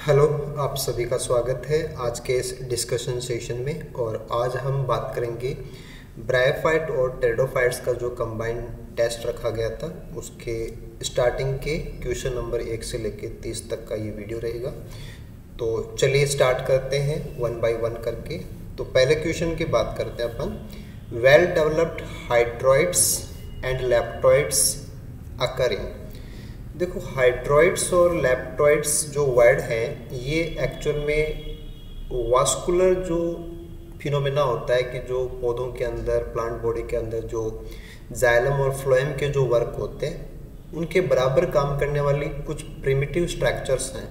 Hello, आप सभी का स्वागत है आज के इस डिस्कशन सेशन में। और आज हम बात करेंगे ब्रायोफाइट और टेरिडोफाइट्स का जो कंबाइंड टेस्ट रखा गया था उसके स्टार्टिंग के क्वेश्चन नंबर 1 से लेके 30 तक का ये वीडियो रहेगा। तो चलिए स्टार्ट करते हैं वन बाय वन करके। तो पहले क्वेश्चन की बात करते हैं अपन, वेल डेवलप्ड हाइड्रॉइड्स एंड लेप्टॉइड्स अकरिंग। देखो, हाइड्रॉइड्स और लेप्टॉइड्स जो वर्ड हैं ये एक्चुअल में वास्कुलर जो फिनोमेना होता है कि जो पौधों के अंदर, प्लांट बॉडी के अंदर जो जाइलम और फ्लोएम के जो वर्क होते हैं उनके बराबर काम करने वाली कुछ प्रिमिटिव स्ट्रक्चर्स हैं,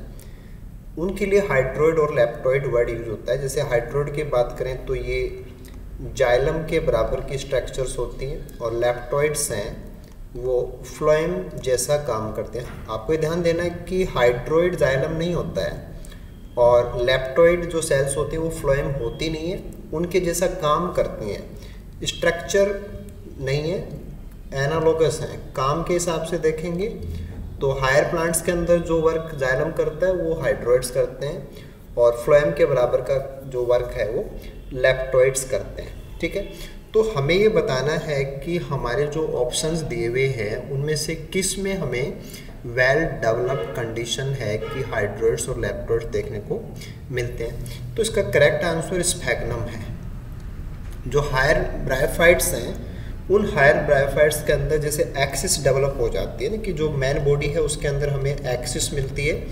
उनके लिए हाइड्रॉइड और लेप्टॉइड वर्ड यूज होता है। जैसे हाइड्रॉइड की बात करें तो ये जाइलम के बराबर की स्ट्रक्चर्स होती हैं और लेप्टॉइड्स हैं वो फ्लोएम जैसा काम करते हैं। आपको ध्यान देना है कि हाइड्रॉइड जाइलम नहीं होता है और लेप्टॉइड जो सेल्स होती हैं वो फ्लोएम होती नहीं है, उनके जैसा काम करती हैं, स्ट्रक्चर नहीं है, एनालोगस हैं। काम के हिसाब से देखेंगे तो हायर प्लांट्स के अंदर जो वर्क जाइलम करता है वो हाइड्रॉइड्स करते हैं और फ्लोएम के बराबर का जो वर्क है वो लेप्टॉइड्स करते हैं। ठीक है, तो हमें ये बताना है कि हमारे जो ऑप्शंस दिए हुए हैं उनमें से किस में हमें वेल डेवलप्ड कंडीशन है कि हाइड्रॉइड्स और लेप्टॉइड्स देखने को मिलते हैं। तो इसका करेक्ट आंसर स्फैग्नम है। जो हायर ब्रायोफाइट्स हैं उन हायर ब्रायोफाइट्स के अंदर जैसे एक्सिस डेवलप हो जाती है ना, कि जो मेन बॉडी है उसके अंदर हमें एक्सिस मिलती है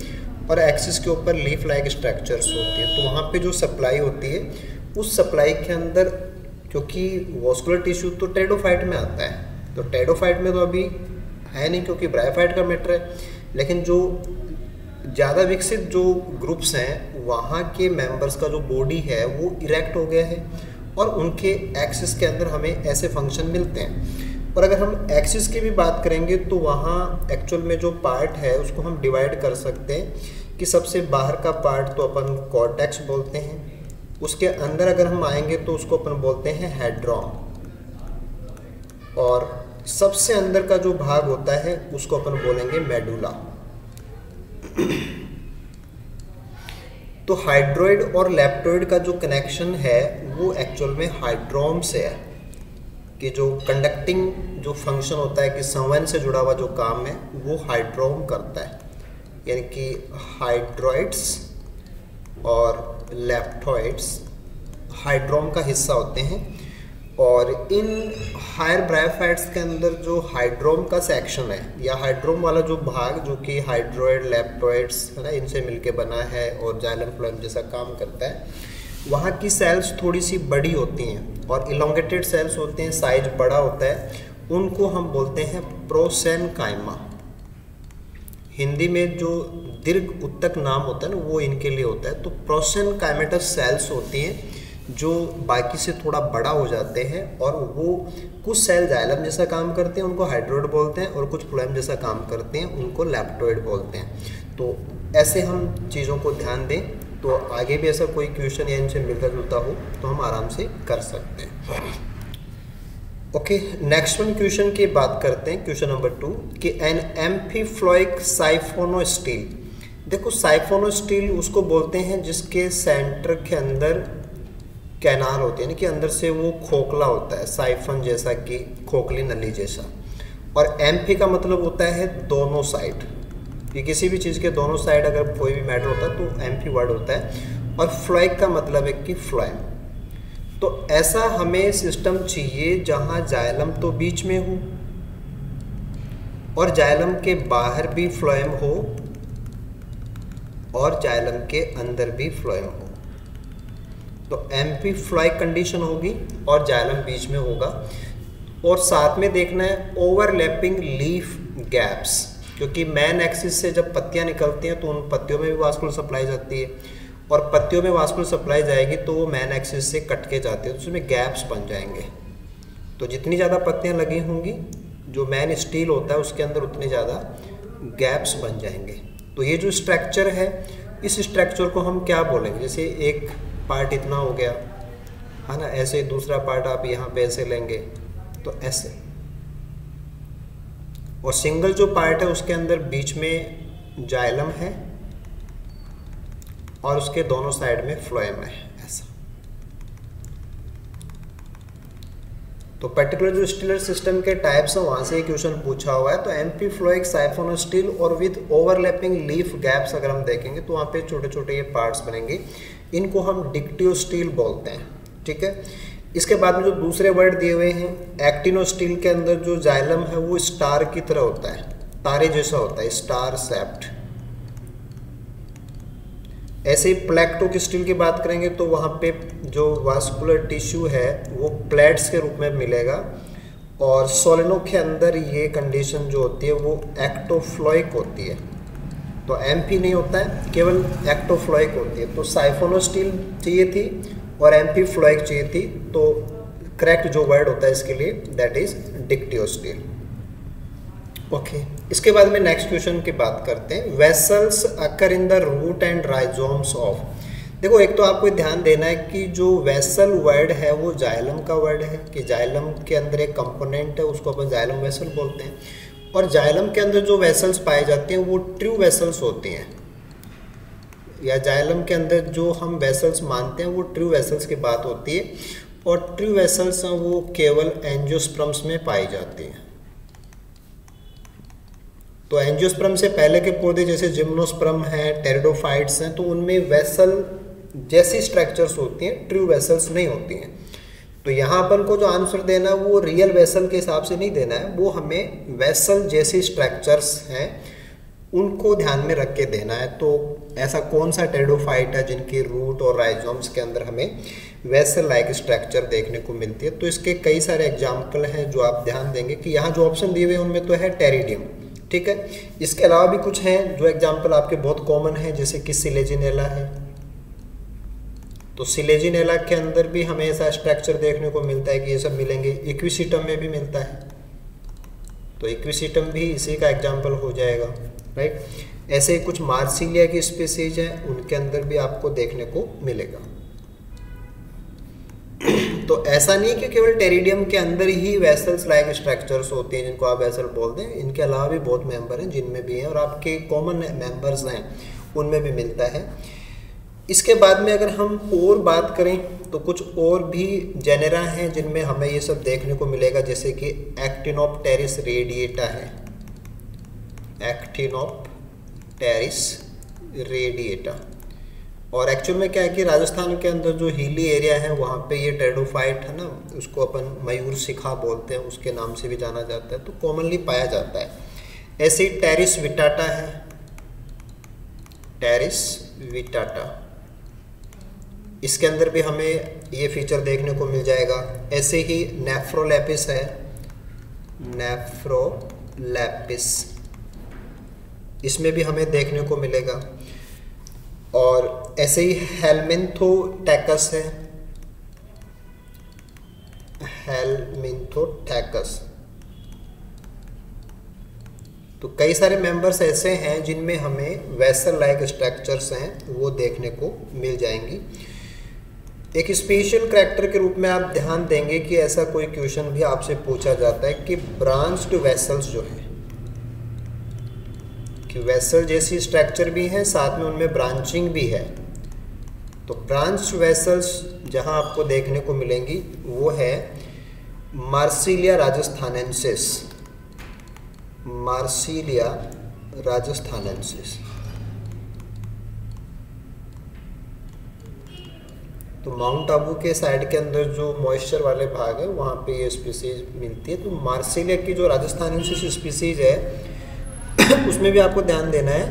और एक्सिस के ऊपर लीफ लाइक स्ट्रक्चर्स होती है। तो वहाँ पे जो सप्लाई होती है उस सप्लाई के अंदर, क्योंकि वॉस्कुलर टिश्यू तो टेरिडोफाइट में आता है, तो टेरिडोफाइट में तो अभी है नहीं क्योंकि ब्रायोफाइट का मैटर है, लेकिन जो ज़्यादा विकसित जो ग्रुप्स हैं वहाँ के मेंबर्स का जो बॉडी है वो इरेक्ट हो गया है और उनके एक्सिस के अंदर हमें ऐसे फंक्शन मिलते हैं। और अगर हम एक्सिस की भी बात करेंगे तो वहाँ एक्चुअल में जो पार्ट है उसको हम डिवाइड कर सकते हैं कि सबसे बाहर का पार्ट तो अपन कॉर्टेक्स बोलते हैं, उसके अंदर अगर हम आएंगे तो उसको अपन बोलते हैं हेड्रॉन, और सबसे अंदर का जो भाग होता है उसको अपन बोलेंगे मेडुला। तो हाइड्रॉइड और लेप्टॉइड का जो कनेक्शन है वो एक्चुअल में हाइड्रोम से है, कि जो कंडक्टिंग जो फंक्शन होता है कि संवहन से जुड़ा हुआ जो काम है वो हाइड्रोम करता है, यानी कि हाइड्रॉइड्स और लेप्टॉइड्स हाइड्रोम का हिस्सा होते हैं। और इन हायर ब्रायोफाइट्स के अंदर जो हाइड्रोम का सेक्शन है या हाइड्रोम वाला जो भाग जो कि हाइड्रॉइड लेप्टॉइड्स है ना इनसे मिलके बना है और जाइलम फ्लोएम जैसा काम करता है, वहाँ की सेल्स थोड़ी सी बड़ी होती हैं और इलोंगेटेड सेल्स होते हैं, साइज बड़ा होता है, उनको हम बोलते हैं प्रोसेनकाइमा। हिंदी में जो दीर्घ उत्तक नाम होता है ना वो इनके लिए होता है। तो प्रोसेनकाइमेटस सेल्स होती हैं जो बाकी से थोड़ा बड़ा हो जाते हैं और वो कुछ सेल जाइलम जैसा काम करते हैं उनको हाइड्रॉइड बोलते हैं और कुछ फ्लोएम जैसा काम करते हैं उनको लेप्टॉइड बोलते हैं। तो ऐसे हम चीज़ों को ध्यान दें तो आगे भी ऐसा कोई क्वेश्चन या इनसे मिलता जुलता हो तो हम आराम से कर सकते हैं। ओके, नेक्स्ट वन क्वेश्चन की बात करते हैं, क्वेश्चन नंबर 2 कि एन एम्फीफ्लोइक साइफोनोस्टील। देखो, साइफोनोस्टील उसको बोलते हैं जिसके सेंटर के अंदर कैनाल होती है, यानी कि अंदर से वो खोखला होता है, साइफन जैसा कि खोखली नली जैसा। और एम्फी का मतलब होता है दोनों साइड, ये किसी भी चीज़ के दोनों साइड अगर कोई भी मैटर होता है तो एम्फी वर्ड होता है। और फ्लोइक का मतलब है कि फ्लोएम। तो ऐसा हमें सिस्टम चाहिए जहाँ जाइलम तो बीच में हो और जाइलम के बाहर भी फ्लोएम हो और जाइलम के अंदर भी फ्लोएम हो। तो एम्फीफ्लोइक कंडीशन होगी और जाइलम बीच में होगा। और साथ में देखना है ओवरलैपिंग लीफ गैप्स, क्योंकि मैन एक्सिस से जब पत्तियां निकलती हैं तो उन पत्तियों में भी वास्कुलर सप्लाई जाती है और पत्तियों में वास्कुलर सप्लाई जाएगी तो वो मैन एक्सिस से कट के जाती है, तो उसमें गैप्स बन जाएंगे। तो जितनी ज़्यादा पत्तियां लगी होंगी जो मैन स्टील होता है उसके अंदर उतने ज़्यादा गैप्स बन जाएंगे। तो ये जो स्ट्रक्चर है इस स्ट्रक्चर को हम क्या बोलेंगे, जैसे एक पार्ट इतना हो गया है ना, ऐसे दूसरा पार्ट आप यहाँ पे ऐसे लेंगे तो ऐसे, और सिंगल जो पार्ट है उसके अंदर बीच में जाइलम है और उसके दोनों साइड में फ्लोएम है ऐसा। तो पर्टिकुलर जो स्टिलर सिस्टम के टाइप्स हैं वहां से ये क्वेश्चन पूछा हुआ है। तो एम्फीफ्लोइक साइफोनो स्टील और विद ओवरलैपिंग लीफ गैप्स अगर हम देखेंगे तो वहाँ पे छोटे छोटे ये पार्ट्स बनेंगे, इनको हम डिक्टियो स्टील बोलते हैं, ठीक है। इसके बाद में जो दूसरे वर्ड दिए हुए हैं, एक्टिनो स्टील के अंदर जो जाइलम है वो स्टार की तरह होता है, तारे जैसा होता है, स्टार सेप्ट। ऐसे ही प्लेक्टो स्टील की बात करेंगे तो वहाँ पे जो वास्कुलर टिश्यू है वो प्लेट्स के रूप में मिलेगा, और सोलेनो के अंदर ये कंडीशन जो होती है वो एक्टोफ्लोइक होती है। तो एम्फी नहीं होता है, केवल एक्टोफ्लोइक होती है। तो साइफोनो स्टील चाहिए थी और एम्फीफ्लोइक चाहिए थी, तो करेक्ट जो वर्ड होता है इसके लिए दैट इज डिक्टियो स्टील। ओके, इसके बाद में नेक्स्ट क्वेश्चन की बात करते हैं। Vessels occur in the root and rhizomes of. देखो, एक तो आपको ध्यान देना है कि जो वेसल वर्ड है वो जाइलम का वर्ड है, कि जाइलम के अंदर एक कंपोनेंट है उसको अपन जाइलम वेसल बोलते हैं, और जाइलम के अंदर जो वेसल्स पाए जाते हैं वो ट्रू वेसल्स होती हैं, या जाइलम के अंदर जो हम वेसल्स मानते हैं वो ट्रू वेसल्स की बात होती है, और ट्रू वेसल्स वो केवल एंजियोस्पर्म्स में पाई जाती हैं। तो एंजियोस्पर्म से पहले के पौधे जैसे जिम्नोस्पर्म हैं, टेरिडोफाइट्स हैं, तो उनमें वेसल जैसी स्ट्रक्चर्स होती हैं, ट्रू वेसल्स नहीं होती हैं। तो यहाँ अपन को जो आंसर देना है वो रियल वेसल के हिसाब से नहीं देना है, वो हमें वेसल जैसी स्ट्रक्चर्स हैं उनको ध्यान में रख के देना है। तो ऐसा कौन सा टेरिडोफाइट है जिनकी रूट और राइजोम्स के अंदर हमें वेसल लाइक स्ट्रक्चर देखने को मिलती है। तो इसके कई सारे एग्जाम्पल हैं जो आप ध्यान देंगे कि यहाँ जो ऑप्शन दिए हुए हैं उनमें तो है टेरिडियम, ठीक है। इसके अलावा भी कुछ हैं जो एग्जाम्पल आपके बहुत कॉमन है, जैसे कि सिलेजिनेला है। तो सिलेजिनेला के अंदर भी हमें ऐसा स्ट्रक्चर देखने को मिलता है कि ये सब मिलेंगे। इक्विसिटम में भी मिलता है, तो इक्विसिटम भी इसी का एग्जाम्पल हो जाएगा, राइट। ऐसे ही कुछ मार्सिलिया की स्पीसीज हैं, उनके अंदर भी आपको देखने को मिलेगा। तो ऐसा नहीं कि केवल टेरिडियम के अंदर ही वेसल्स लाइक स्ट्रक्चर्स होती हैं जिनको आप वेसल बोलते हैं, इनके अलावा भी बहुत मेंबर हैं जिनमें भी हैं, और आपके कॉमन मेंबर्स हैं उनमें भी मिलता है। इसके बाद में अगर हम और बात करें तो कुछ और भी जेनेरा हैं जिनमें हमें ये सब देखने को मिलेगा, जैसे कि एक्टिनोप्टेरिस रेडिएटा है, एक्टिनोप्टेरिस रेडिएटा। और एक्चुअल में क्या है कि राजस्थान के अंदर जो हिली एरिया है वहाँ पे ये टेरिडोफाइट है ना, उसको अपन मयूर शिखा बोलते हैं, उसके नाम से भी जाना जाता है, तो कॉमनली पाया जाता है। ऐसे ही टेरिस विटाटा है, टेरिस विटाटा, इसके अंदर भी हमें ये फीचर देखने को मिल जाएगा। ऐसे ही नेफ्रोलैपिस है, नेफ्रोलैपिस, इसमें भी हमें देखने को मिलेगा। और ऐसे ही हेलमिन्थोटेकस है, हेलमिन्थोटेकस। तो कई सारे मेंबर्स ऐसे हैं जिनमें हमें वेसल लाइक स्ट्रक्चर्स हैं वो देखने को मिल जाएंगी। एक स्पेशल करैक्टर के रूप में आप ध्यान देंगे कि ऐसा कोई क्वेश्चन भी आपसे पूछा जाता है कि ब्रांच्ड वेसल्स जो है, कि वेसल जैसी स्ट्रक्चर भी है साथ में उनमें ब्रांचिंग भी है। तो ब्रांच वेसल्स जहां आपको देखने को मिलेंगी वो है मार्सिलिया राजस्थानेंसिस, मार्सिलिया राजस्थानेंसिस। तो माउंट आबू के साइड के अंदर जो मॉइस्चर वाले भाग है वहाँ पे ये स्पीसीज मिलती है। तो मार्सिलिया की जो राजस्थानेंसिस स्पीसीज है उसमें भी आपको ध्यान देना है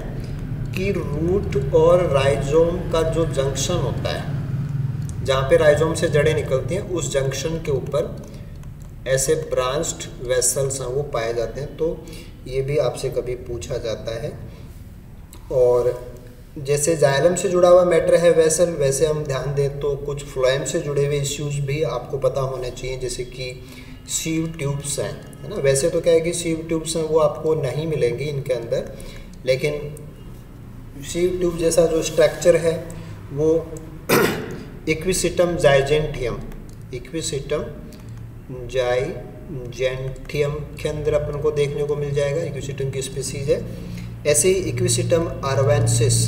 कि रूट और राइजोम का जो जंक्शन होता है, जहाँ पे राइजोम से जड़ें निकलती हैं, उस जंक्शन के ऊपर ऐसे ब्रांच्ड वेसल्स हैं वो पाए जाते हैं। तो ये भी आपसे कभी पूछा जाता है। और जैसे जाइलम से जुड़ा हुआ मैटर है वेसल, वैसे हम ध्यान दें तो कुछ फ्लोएम से जुड़े हुए इश्यूज भी आपको पता होने चाहिए, जैसे कि सीव ट्यूब्स हैं, है ना। वैसे तो क्या है कि सीव ट्यूब्स हैं वो आपको नहीं मिलेंगी इनके अंदर, लेकिन सीव ट्यूब जैसा जो स्ट्रक्चर है वो इक्विसिटम जाइजेंटियम, इक्विसिटम जाइजेंटियम के अंदर अपन को देखने को मिल जाएगा, इक्विसिटम की स्पीसीज है। ऐसे ही इक्विसिटम आर्वेंसिस,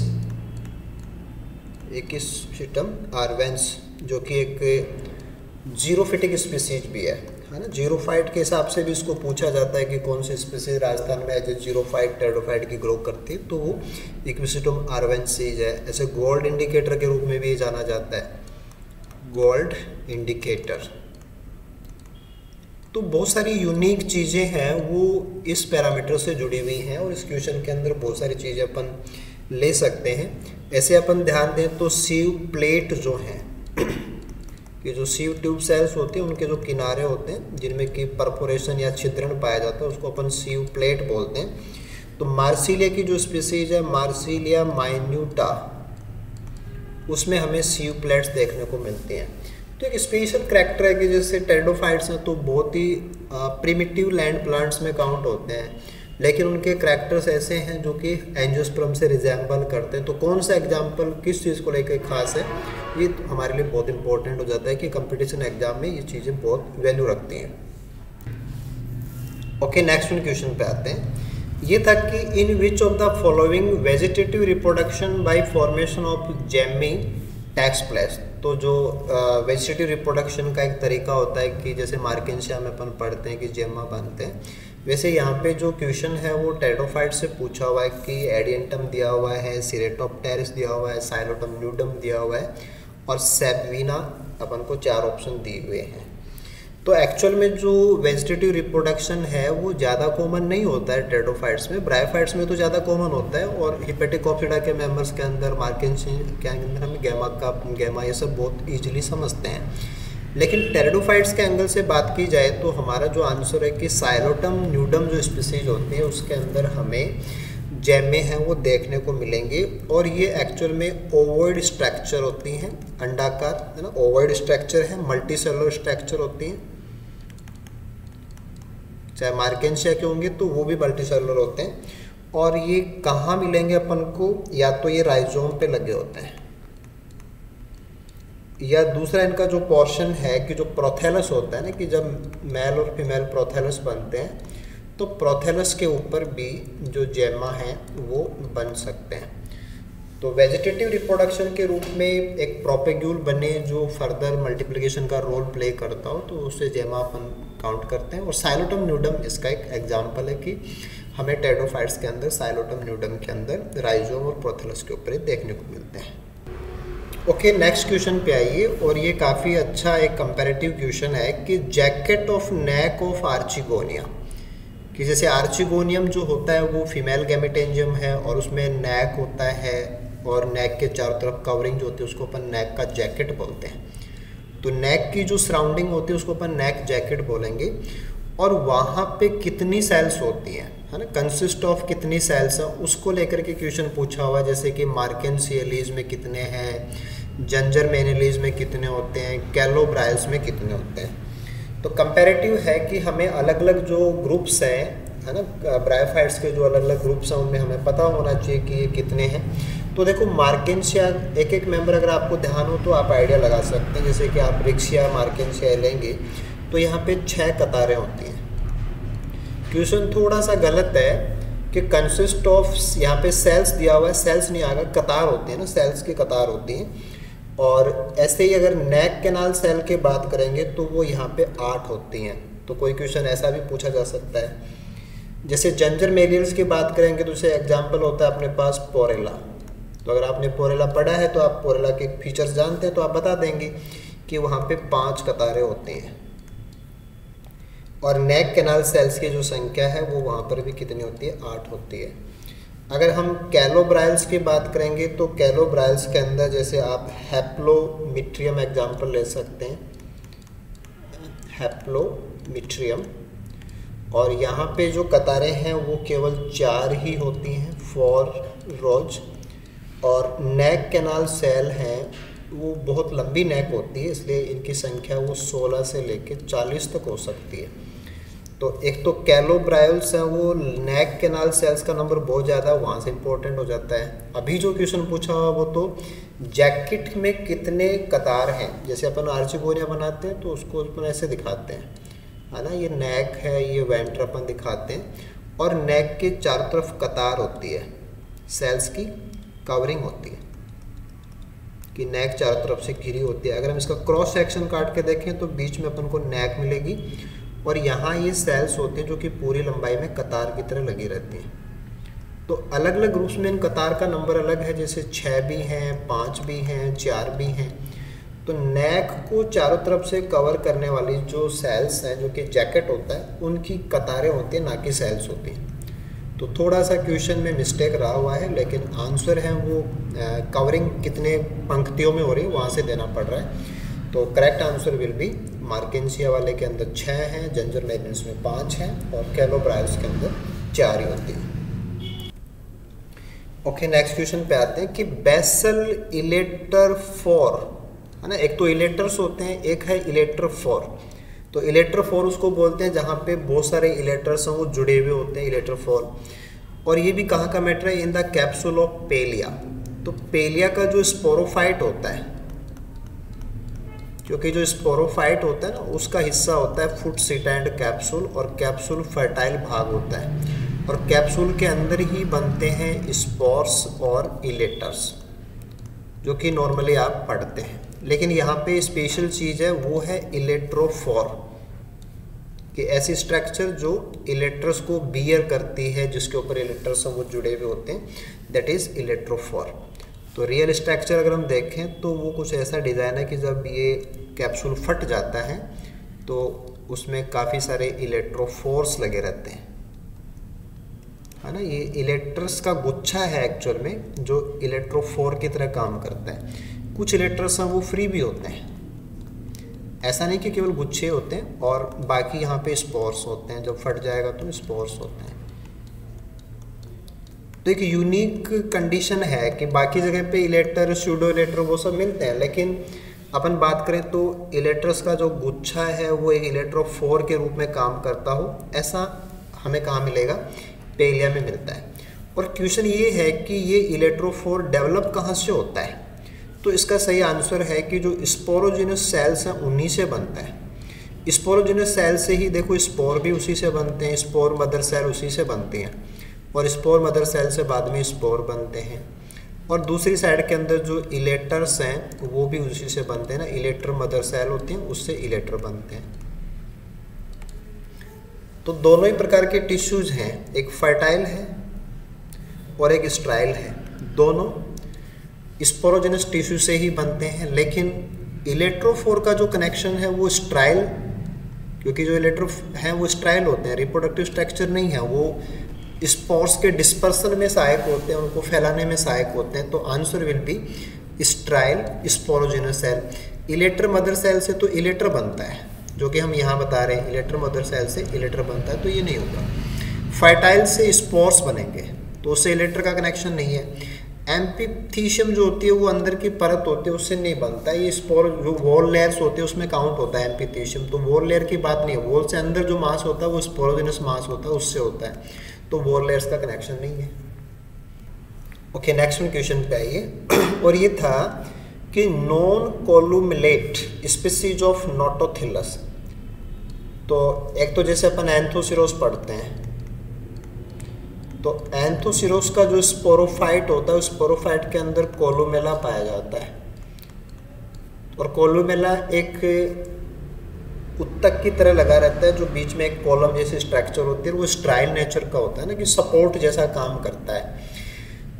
इक्विसिटम आर्वेंस, जो कि एक जीरोफिटिक स्पीसीज भी है ना। जीरोफाइट के हिसाब से भी इसको पूछा जाता है कि कौन सी स्पीसीज राजस्थान में एज ए जीरोफाइट टेरिडोफाइट की ग्रो करती है, तो वो इक्विसिटम आर्वेंसीज है। ऐसे गोल्ड इंडिकेटर के रूप में भी जाना जाता है, गोल्ड इंडिकेटर। तो बहुत सारी यूनिक चीज़ें हैं वो इस पैरामीटर से जुड़ी हुई हैं, और इस क्वेश्चन के अंदर बहुत सारी चीज़ें अपन ले सकते हैं। ऐसे अपन ध्यान दें तो सीव प्लेट जो हैं, ये जो सीव ट्यूब सेल्स होते हैं उनके जो किनारे होते हैं जिनमें कि परफोरेशन या छिद्रण पाया जाता है, उसको अपन सीव प्लेट बोलते हैं। तो मार्सिलिया की जो स्पीसीज है, मार्सिलिया माइन्यूटा, उसमें हमें सीव प्लेट्स देखने को मिलती हैं। तो एक स्पेशल करैक्टर है कि जैसे टेरिडोफाइट्स हैं तो बहुत ही प्रिमिटिव लैंड प्लांट्स में काउंट होते हैं, लेकिन उनके करैक्टर्स ऐसे हैं जो कि एंजियोस्पर्म से रिजेंबल करते हैं। तो कौन सा एग्जाम्पल किस चीज़ को लेकर खास है, ये हमारे लिए बहुत इंपॉर्टेंट हो जाता है कि कंपटीशन एग्जाम में ये चीज़ें बहुत वैल्यू रखती हैं। ओके, नेक्स्ट क्वेश्चन पे आते हैं। ये था कि in which of the following vegetative reproduction by formation of gemmae takes place. तो जो वेजिटेटिव रिप्रोडक्शन का एक तरीका होता है कि जैसे मार्केंशिया में अपन पढ़ते हैं कि जेमा बनते हैं, वैसे यहाँ पे जो क्वेश्चन है वो टेरिडोफाइट से पूछा हुआ है कि एडियंटम दिया हुआ है, सिरेटोप्टेरिस दिया हुआ है, साइलोटम न्यूडम दिया हुआ है और सेबवीना, अपन को 4 ऑप्शन दिए हुए हैं। तो एक्चुअल में जो वेजिटेटिव रिप्रोडक्शन है वो ज़्यादा कॉमन नहीं होता है टेरिडोफाइट्स में, ब्रायोफाइट्स में तो ज़्यादा कॉमन होता है, और हिपेटिकोप्सिडा के मेंबर्स के अंदर, मार्केंशिया के अंदर हम गैमा ये सब बहुत ईजिली समझते हैं। लेकिन टेरिडोफाइट्स के एंगल से बात की जाए तो हमारा जो आंसर है कि साइलोटम न्यूडम जो स्पीसीज होती है उसके अंदर हमें जेमे हैं वो देखने को मिलेंगे, और ये एक्चुअल में ओवॉइड स्ट्रक्चर होती हैं, अंडाकार है ना, ओवॉइड स्ट्रक्चर है, मल्टी सेलुलर स्ट्रक्चर होती हैं। चाहे मार्केंशिया के होंगे तो वो भी मल्टी सेलुलर होते हैं, और ये कहाँ मिलेंगे अपन को, या तो ये राइजोम पे लगे होते हैं, या दूसरा इनका जो पोर्शन है कि जो प्रोथैलस होता है ना, कि जब मेल और फीमेल प्रोथैलस बनते हैं तो प्रोथैलस के ऊपर भी जो जेमा है वो बन सकते हैं। तो वेजिटेटिव रिप्रोडक्शन के रूप में एक प्रोपेग्यूल बने जो फर्दर मल्टीप्लिकेशन का रोल प्ले करता हो, तो उससे जेमा अपन काउंट करते हैं। और साइलोटम न्यूडम इसका एक एग्जाम्पल है कि हमें टेरिडोफाइट्स के अंदर साइलोटम न्यूडम के अंदर राइजोम और प्रोथैलस के ऊपर देखने को मिलते हैं। ओके, नेक्स्ट क्वेश्चन पे आइए, और ये काफ़ी अच्छा एक कंपैरेटिव क्वेश्चन है कि jacket of neck of archegonia, कि जैसे आर्चिगोनियम जो होता है वो फीमेल गैमेटेंजियम है और उसमें नेक होता है, और नेक के चारों तरफ कवरिंग जो होती है उसको अपन नेक का जैकेट बोलते हैं। तो नेक की जो सराउंडिंग होती है उसको अपन नेक जैकेट बोलेंगे, और वहाँ पे कितनी सेल्स होती हैं, है ना, कंसिस्ट ऑफ कितनी सेल्स है, उसको लेकर के क्वेश्चन पूछा हुआ है। जैसे कि मार्केंशियलीज में कितने हैं, जंजर मेनेलीज में कितने होते हैं, कैलोब्रायल्स में कितने होते हैं। तो कंपैरेटिव है कि हमें अलग अलग जो ग्रुप्स हैं, है ना, ब्रायोफाइट्स के जो अलग अलग ग्रुप्स हैं उनमें हमें पता होना चाहिए कि ये कितने हैं। तो देखो मार्केंशिया, एक एक मेंबर अगर आपको ध्यान हो तो आप आइडिया लगा सकते हैं। जैसे कि आप रिक्शिया मार्केंशिया लेंगे तो यहाँ पे 6 कतारें होती हैं। क्वेश्चन थोड़ा सा गलत है कि कंसिस्ट ऑफ, यहाँ पे सेल्स दिया हुआ है, सेल्स नहीं आएगा, कतार होती है ना, सेल्स की कतार होती हैं। और ऐसे ही अगर नेक कैनाल सेल की बात करेंगे तो वो यहाँ पे 8 होती हैं। तो कोई क्वेश्चन ऐसा भी पूछा जा सकता है। जैसे जंजर मेरियल्स की बात करेंगे तो उसे एग्जाम्पल होता है अपने पास पोरेला। तो अगर आपने पोरेला पढ़ा है तो आप पोरेला के फीचर्स जानते हैं, तो आप बता देंगे कि वहाँ पे 5 कतारें होती हैं। और नेक कैनाल सेल्स की जो संख्या है वो वहाँ पर भी कितनी होती है, 8 होती है। अगर हम कैलोब्रायल्स की बात करेंगे तो कैलोब्रायल्स के अंदर जैसे आप हैप्लोमीट्रियम एग्जाम्पल ले सकते हैं, हैप्लोमीट्रियम, और यहाँ पे जो कतारें हैं वो केवल 4 ही होती हैं, 4 रोज। और नेक कैनाल सेल हैं वो बहुत लंबी नेक होती है, इसलिए इनकी संख्या वो 16 से लेके 40 तक हो सकती है। तो एक तो कैलोब्रायल्स हैं वो नेक कैनाल सेल्स का नंबर बहुत ज़्यादा, वहाँ से इंपॉर्टेंट हो जाता है। अभी जो क्वेश्चन पूछा हुआ वो तो जैकेट में कितने कतार हैं। जैसे अपन आर्चिगोनिया बनाते हैं तो उसको अपन ऐसे दिखाते हैं, है ना, ये नेक है, ये वेंटर अपन दिखाते हैं, और नेक के चारों तरफ कतार होती है, सेल्स की कवरिंग होती है। कि नेक चारों तरफ से घिरी होती है। अगर हम इसका क्रॉस सेक्शन काट के देखें तो बीच में अपन को नेक मिलेगी और यहाँ ये सेल्स होते हैं जो कि पूरी लंबाई में कतार की तरह लगी रहती हैं। तो अलग अलग ग्रुप्स में इन कतार का नंबर अलग है, जैसे 6 भी हैं, 5 भी हैं, 4 भी हैं। तो नेक को चारों तरफ से कवर करने वाली जो सेल्स हैं, जो कि जैकेट होता है, उनकी कतारें होती हैं, ना कि सेल्स होती हैं। तो थोड़ा सा क्वेश्चन में मिस्टेक रहा हुआ है, लेकिन आंसर है वो कवरिंग कितने पंक्तियों में हो रही है वहाँ से देना पड़ रहा है। तो करेक्ट आंसर विल बी मार्केंसिया वाले के अंदर 6 हैं, जंजर लेबिन्स में 5 हैं और कैलोब्रायस के अंदर 4 ही होती हैं। ओके, नेक्स्ट क्वेश्चन पे आते हैं कि बेसल इलेक्टर फोर, है ना। एक तो इलेक्टर्स होते हैं, एक है इलेक्टर फोर। तो इलेक्टर फोर उसको बोलते हैं जहाँ पे बहुत सारे इलेक्टर्स हैं वो जुड़े हुए होते हैं, इलेक्टर फोर। और ये भी कहाँ का मैटर है, इन द कैप्सूल ऑफ पेलिया। तो पेलिया का जो स्पोरोफाइट होता है, क्योंकि जो स्पोरोफाइट होता है ना उसका हिस्सा होता है फुट सीटा एंड कैप्सूल, और कैप्सूल फर्टाइल भाग होता है और कैप्सूल के अंदर ही बनते हैं स्पोर्स और इलेक्टर्स, जो कि नॉर्मली आप पढ़ते हैं। लेकिन यहाँ पे स्पेशल चीज़ है, वो है इलेक्ट्रोफोर, कि ऐसी स्ट्रक्चर जो इलेक्ट्रस को बियर करती है, जिसके ऊपर इलेक्ट्रस वो जुड़े हुए होते हैं, दैट इज़ इलेक्ट्रोफोर। तो रियल स्ट्रक्चर अगर हम देखें तो वो कुछ ऐसा डिज़ाइन है कि जब ये कैप्सूल फट जाता है तो उसमें काफ़ी सारे इलेक्ट्रोफोर्स लगे रहते हैं, है ना। ये इलेक्ट्रस का गुच्छा है एक्चुअल में, जो इलेक्ट्रोफोर की तरह काम करता है। कुछ इलेक्ट्रस हैं वो फ्री भी होते हैं, ऐसा नहीं कि केवल गुच्छे होते हैं, और बाकी यहाँ पे स्पोर्स होते हैं, जब फट जाएगा तो स्पोर्स होते हैं। तो एक यूनिक कंडीशन है कि बाकी जगह पे इलेक्टर, स्यूडो इलेक्टर वो सब मिलते हैं, लेकिन अपन बात करें तो इलेक्ट्रस का जो गुच्छा है वो एक इलेक्ट्रोफोर के रूप में काम करता हो, ऐसा हमें कहाँ मिलेगा, पेलिया में मिलता है। और क्वेश्चन ये है कि ये इलेक्ट्रोफोर डेवलप कहाँ से होता है। तो इसका सही आंसर है कि जो स्पोरोजिनस सेल्स हैं उन्हीं से बनता है। स्पोरोजिनस सेल से ही देखो स्पोर भी उसी से बनते हैं, स्पोर मदर सेल उसी से बनती हैं, और स्पोर मदर सेल से बाद में स्पोर बनते हैं। और दूसरी साइड के अंदर जो इलेक्टर्स हैं वो भी उसी से बनते हैं ना, इलेक्टर मदर सेल होती हैं, उससे इलेक्टर बनते हैं। तो दोनों ही प्रकार के टिश्यूज हैं, एक फर्टाइल है और एक स्ट्राइल है, दोनों स्पोरोजेनस टिश्यू से ही बनते हैं। लेकिन इलेक्ट्रोफोर का जो कनेक्शन है वो स्ट्राइल, क्योंकि जो इलेक्ट्रो हैं वो स्ट्राइल होते हैं, रिप्रोडक्टिव स्ट्रक्चर नहीं है, वो स्पोर्स के डिस्पर्सन में सहायक होते हैं, उनको फैलाने में सहायक होते हैं। तो answer will be sterile sporogenous cell. Elater mother cell से तो इलेक्टर बनता है, जो कि हम यहाँ बता रहे हैं, इलेक्टर मदर सेल से इलेक्टर बनता है, तो ये नहीं होगा। फर्टाइल से स्पोर्स बनेंगे, तो उससे इलेक्टर का कनेक्शन नहीं है। एम्पिथीशियम जो होती है वो अंदर की परत होती है, उससे नहीं बनता है। ये स्पोर जो वॉल लेयर्स होते हैं उसमें काउंट होता है एम्पिथीशियम, तो वॉल लेयर की बात नहीं है। वॉल से अंदर जो मास होता है वो स्पोरोजेनस मास होता है, उससे होता है, तो वॉल लेयर्स का कनेक्शन नहीं है। ओके, नेक्स्ट क्वेश्चन पे आइए। और ये था कि नॉन कोलुमिलेट स्पीसीज ऑफ नोटोथिलस। तो एक तो जैसे अपन एंथोसिरोस पढ़ते हैं, तो एंथोसिरोस का जो स्पोरोफाइट होता है, उस स्पोरोफाइट के अंदर कोलुमेला पाया जाता है। और कोलुमेला एक उत्तक की तरह लगा रहता है, जो बीच में एक कॉलम जैसी स्ट्रक्चर होती है, वो स्ट्राइल नेचर का होता है ना, कि सपोर्ट जैसा काम करता है।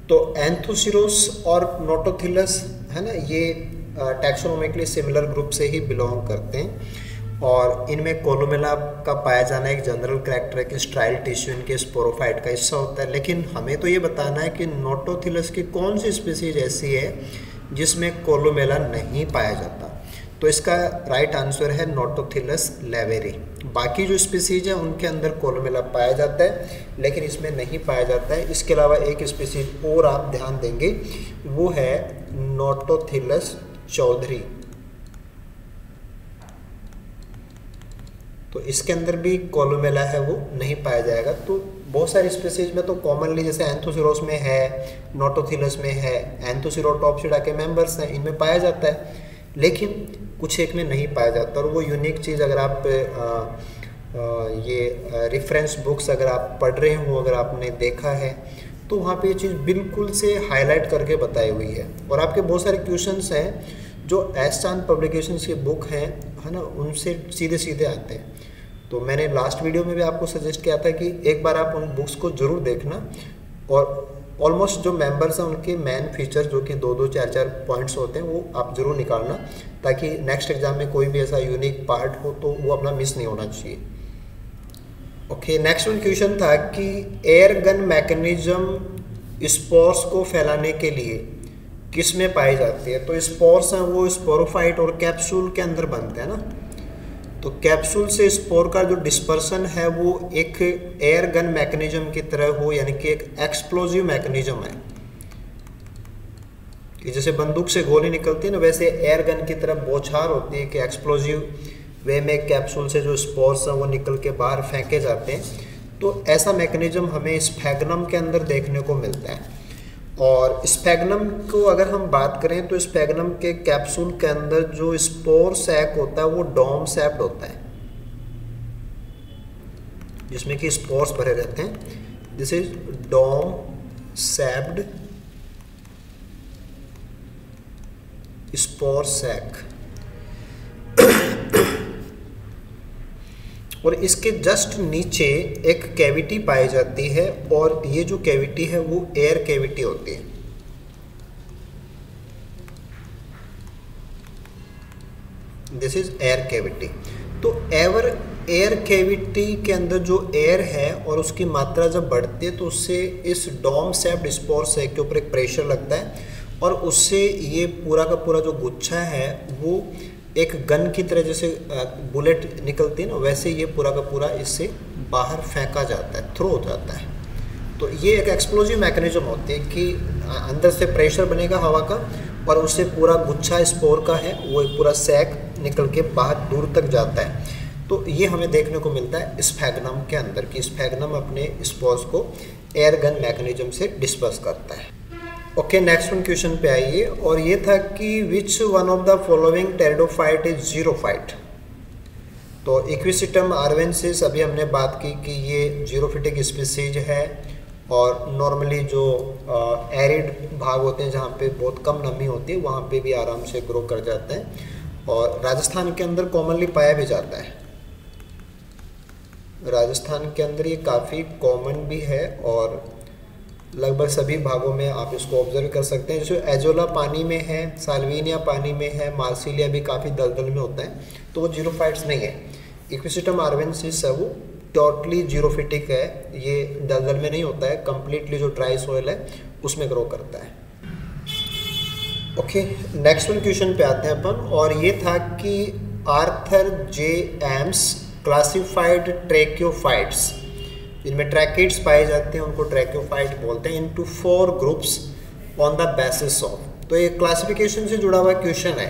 तो एंथोसिरोस और नोटोथिलस, है ना, ये टैक्सोनॉमिकली सिमिलर ग्रुप से ही बिलोंग करते हैं। और इनमें कोलुमेला का पाया जाना एक जनरल कैरेक्टर है कि स्ट्राइल टिश्यू इनके स्पोरोफाइट का हिस्सा होता है। लेकिन हमें तो ये बताना है कि नोटोथिलस की कौन सी स्पीसीज ऐसी है जिसमें कोलुमेला नहीं पाया जाता। तो इसका राइट आंसर है नोटोथिलस लेवेरी। बाकी जो स्पीसीज हैं उनके अंदर कोलुमेला पाया जाता है, लेकिन इसमें नहीं पाया जाता है। इसके अलावा एक स्पीसीज और आप ध्यान देंगे, वो है नोटोथिलस चौधरी। तो इसके अंदर भी कोलुमेला है वो नहीं पाया जाएगा। तो बहुत सारी स्पीसीज में तो कॉमनली जैसे एंथोसिरोस में है, नोटोथिलस में है, एंथोसिरोटॉप्सिडा के मेंबर्स हैं, इनमें पाया जाता है, लेकिन कुछ एक में नहीं पाया जाता। और वो यूनिक चीज़ अगर आप ये रेफरेंस बुक्स अगर आप पढ़ रहे हो, अगर आपने देखा है, तो तो वहाँ पे ये चीज़ बिल्कुल से हाईलाइट करके बताई हुई है। और आपके बहुत सारे क्वेश्चंस हैं जो एस चांद पब्लिकेशंस की बुक हैं, है ना, उनसे सीधे सीधे आते हैं। तो मैंने लास्ट वीडियो में भी आपको सजेस्ट किया था कि एक बार आप उन बुक्स को ज़रूर देखना, और ऑलमोस्ट जो मेंबर्स हैं उनके मेन फीचर जो कि 2-2, 4-4 पॉइंट्स होते हैं वो आप ज़रूर निकालना, ताकि नेक्स्ट एग्जाम में कोई भी ऐसा यूनिक पार्ट हो तो वो अपना मिस नहीं होना चाहिए। ओके, नेक्स्ट वन क्वेश्चन था कि एयर गन मैकेनिज्म स्पोर्स को फैलाने के लिए किस में पाई जाती है? तो स्पोर्स हैं वो स्पोरोफाइट और कैप्सूल के अंदर बनते हैं ना। तो कैप्सूल से स्पोर का जो डिस्पर्सन है वो एक एयर गन मैकेनिज्म की तरह हो, यानी कि एक एक्सप्लोजिव मैकेनिज्म है कि जैसे बंदूक से गोली निकलती है ना, वैसे एयर गन की तरह बौछार होती है कि एक्सप्लोजिव वे में कैप्सूल से जो स्पोर्स हैं वो निकल के बाहर फेंके जाते हैं। तो ऐसा मैकेनिज्म हमें स्फैग्नम के अंदर देखने को मिलता है। और स्फैग्नम को अगर हम बात करें तो स्फैग्नम के कैप्सूल के अंदर जो स्पोर सैक होता है वो डोम सैप्ड होता है, जिसमें कि स्पोर्स भरे रहते हैं। This is dome shaped spore sac. और इसके जस्ट नीचे एक कैविटी पाई जाती है, और ये जो कैविटी है वो एयर कैविटी होती है। This is air cavity. तो एयर कैविटी के अंदर जो एयर है और उसकी मात्रा जब बढ़ती है तो उससे इस डोम सैप्ड स्पोर सैक के ऊपर एक प्रेशर लगता है, और उससे ये पूरा का पूरा जो गुच्छा है वो एक गन की तरह, जैसे बुलेट निकलती है ना, वैसे ये पूरा का पूरा इससे बाहर फेंका जाता है, थ्रो हो जाता है। तो ये एक एक्सप्लोजिव मैकेनिज्म होती है कि अंदर से प्रेशर बनेगा हवा का, और उससे पूरा गुच्छा स्पोर का है वो एक पूरा सैक निकल के बाहर दूर तक जाता है। तो ये हमें देखने को मिलता है स्फैग्नम के अंदर, कि स्फैग्नम अपने स्पोर्स को एयर गन मैकेनिज्म से डिस्पर्स करता है। ओके, नेक्स्ट वन क्वेश्चन पे आइए, और ये था कि which one of the following pteridophyte is xerophyte? तो इक्विसिटम आर्वेंसिस अभी हमने बात की कि ये जीरोफिटिक स्पीसीज है, और नॉर्मली जो एरिड भाग होते हैं जहाँ पे बहुत कम नमी होती है वहाँ पे भी आराम से ग्रो कर जाते हैं, और राजस्थान के अंदर कॉमनली पाया भी जाता है। राजस्थान के अंदर ये काफ़ी कॉमन भी है, और लगभग सभी भागों में आप इसको ऑब्जर्व कर सकते हैं। जैसे एजोला पानी में है, साल्विनिया पानी में है, मार्सिलिया भी काफ़ी दलदल में होता है, तो वो जीरोफाइट्स नहीं है। इक्विसिटम आर्वेंसिस है वो टोटली जीरोफिटिक है, ये दलदल में नहीं होता है, कंप्लीटली जो ड्राई सॉइल है उसमें ग्रो करता है। ओके, नेक्स्ट वन क्वेश्चन पे आते हैं अपन, और ये था कि आर्थर जे एम्स क्लासिफाइड ट्रैकियोफाइट्स, जिनमें ट्रैकिड्स पाए जाते हैं उनको ट्रैकियोफाइट बोलते हैं, into 4 groups on the basis of. तो ये क्लासिफिकेशन से जुड़ा हुआ क्वेश्चन है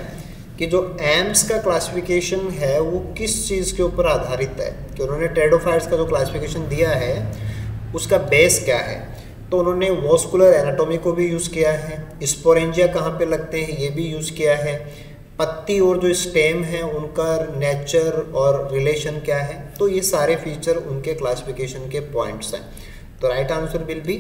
कि जो एम्स का क्लासिफिकेशन है वो किस चीज़ के ऊपर आधारित है, कि उन्होंने टेरिडोफाइट्स का जो क्लासिफिकेशन दिया है उसका बेस क्या है। तो उन्होंने वॉस्कुलर एनाटॉमी को भी यूज़ किया है, स्पोरेंजिया कहाँ पे लगते हैं ये भी यूज़ किया है, पत्ती और जो स्टेम है उनका नेचर और रिलेशन क्या है। तो ये सारे फीचर उनके क्लासिफिकेशन के पॉइंट्स हैं। तो right answer will be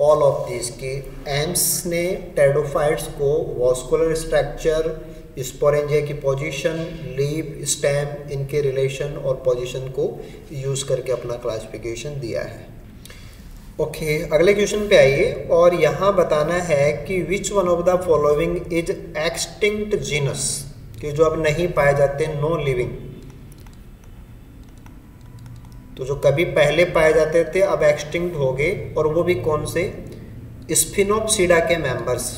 all of this, कि एम्स ने टेरिडोफाइट्स को वॉस्कुलर स्ट्रक्चर, स्पोरेंजिया की पोजीशन, लीफ, स्टेम, इनके रिलेशन और पोजीशन को यूज़ करके अपना क्लासिफिकेशन दिया है। ओके, अगले क्वेश्चन पे आइए, और यहाँ बताना है कि which one of the following is extinct genus, कि जो अब नहीं पाए जाते, नो लिविंग। तो जो कभी पहले पाए जाते थे अब एक्सटिंक्ट हो गए, और वो भी कौन से? स्फिनोप्सिडा के मेंबर्स,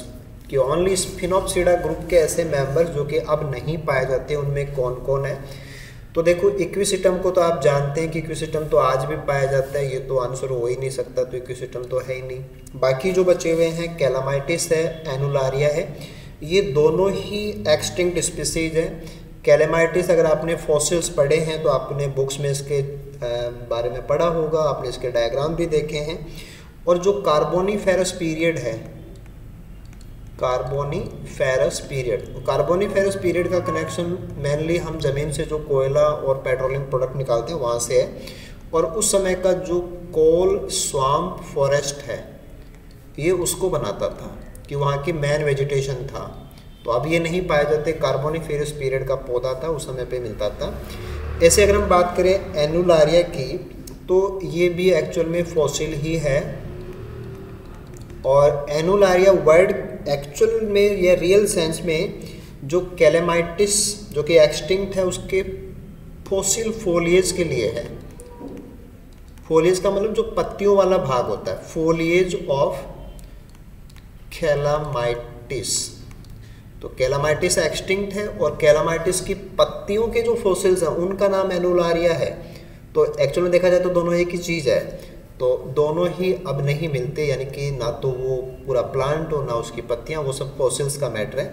कि ओनली स्फिनोप्सिडा ग्रुप के ऐसे मेंबर्स जो कि अब नहीं पाए जाते, उनमें कौन कौन है? तो देखो, इक्विसिटम को तो आप जानते हैं कि इक्विसिटम तो आज भी पाया जाता है, ये तो आंसर हो ही नहीं सकता, तो इक्विसिटम तो है ही नहीं। बाकी जो बचे हुए हैं कैलामाइटिस है, एनुलारिया है, ये दोनों ही एक्सटिंक्ट स्पीसीज हैं। कैलामाइटिस अगर आपने फॉसिल्स पढ़े हैं तो आपने बुक्स में इसके बारे में पढ़ा होगा, आपने इसके डायग्राम भी देखे हैं। और जो कार्बोनीफेरस पीरियड है, कार्बोनीफेरस पीरियड, कार्बोनीफेरस पीरियड का कनेक्शन मेनली हम ज़मीन से जो कोयला और पेट्रोलियम प्रोडक्ट निकालते हैं वहाँ से है। और उस समय का जो कोल स्वाम्प फॉरेस्ट है, ये उसको बनाता था कि वहाँ की मैन वेजिटेशन था। तो अब ये नहीं पाए जाते। कार्बोनिफेरस पीरियड का पौधा था, उस समय पे मिलता था। ऐसे अगर हम बात करें एनुलारिया की, तो ये भी एक्चुअल में फॉसिल ही है। और एनुलारिया वर्ड एक्चुअल में या रियल सेंस में जो कैलेमाइटिस जो कि एक्सटिंक्ट है उसके फॉसिल फोलिएज के लिए है। फोलिएज का मतलब जो पत्तियों वाला भाग होता है, फोलिएज ऑफ कैलामाइटिस। तो कैलामाइटिस एक्सटिंक्ट है और कैलामाइटिस की पत्तियों के जो फॉसिल्स हैं उनका नाम एनुलारिया है। तो एक्चुअल में देखा जाए तो दोनों एक ही चीज़ है। तो दोनों ही अब नहीं मिलते, यानी कि ना तो वो पूरा प्लांट हो ना उसकी पत्तियां, वो सब फॉसिल्स का मैटर है।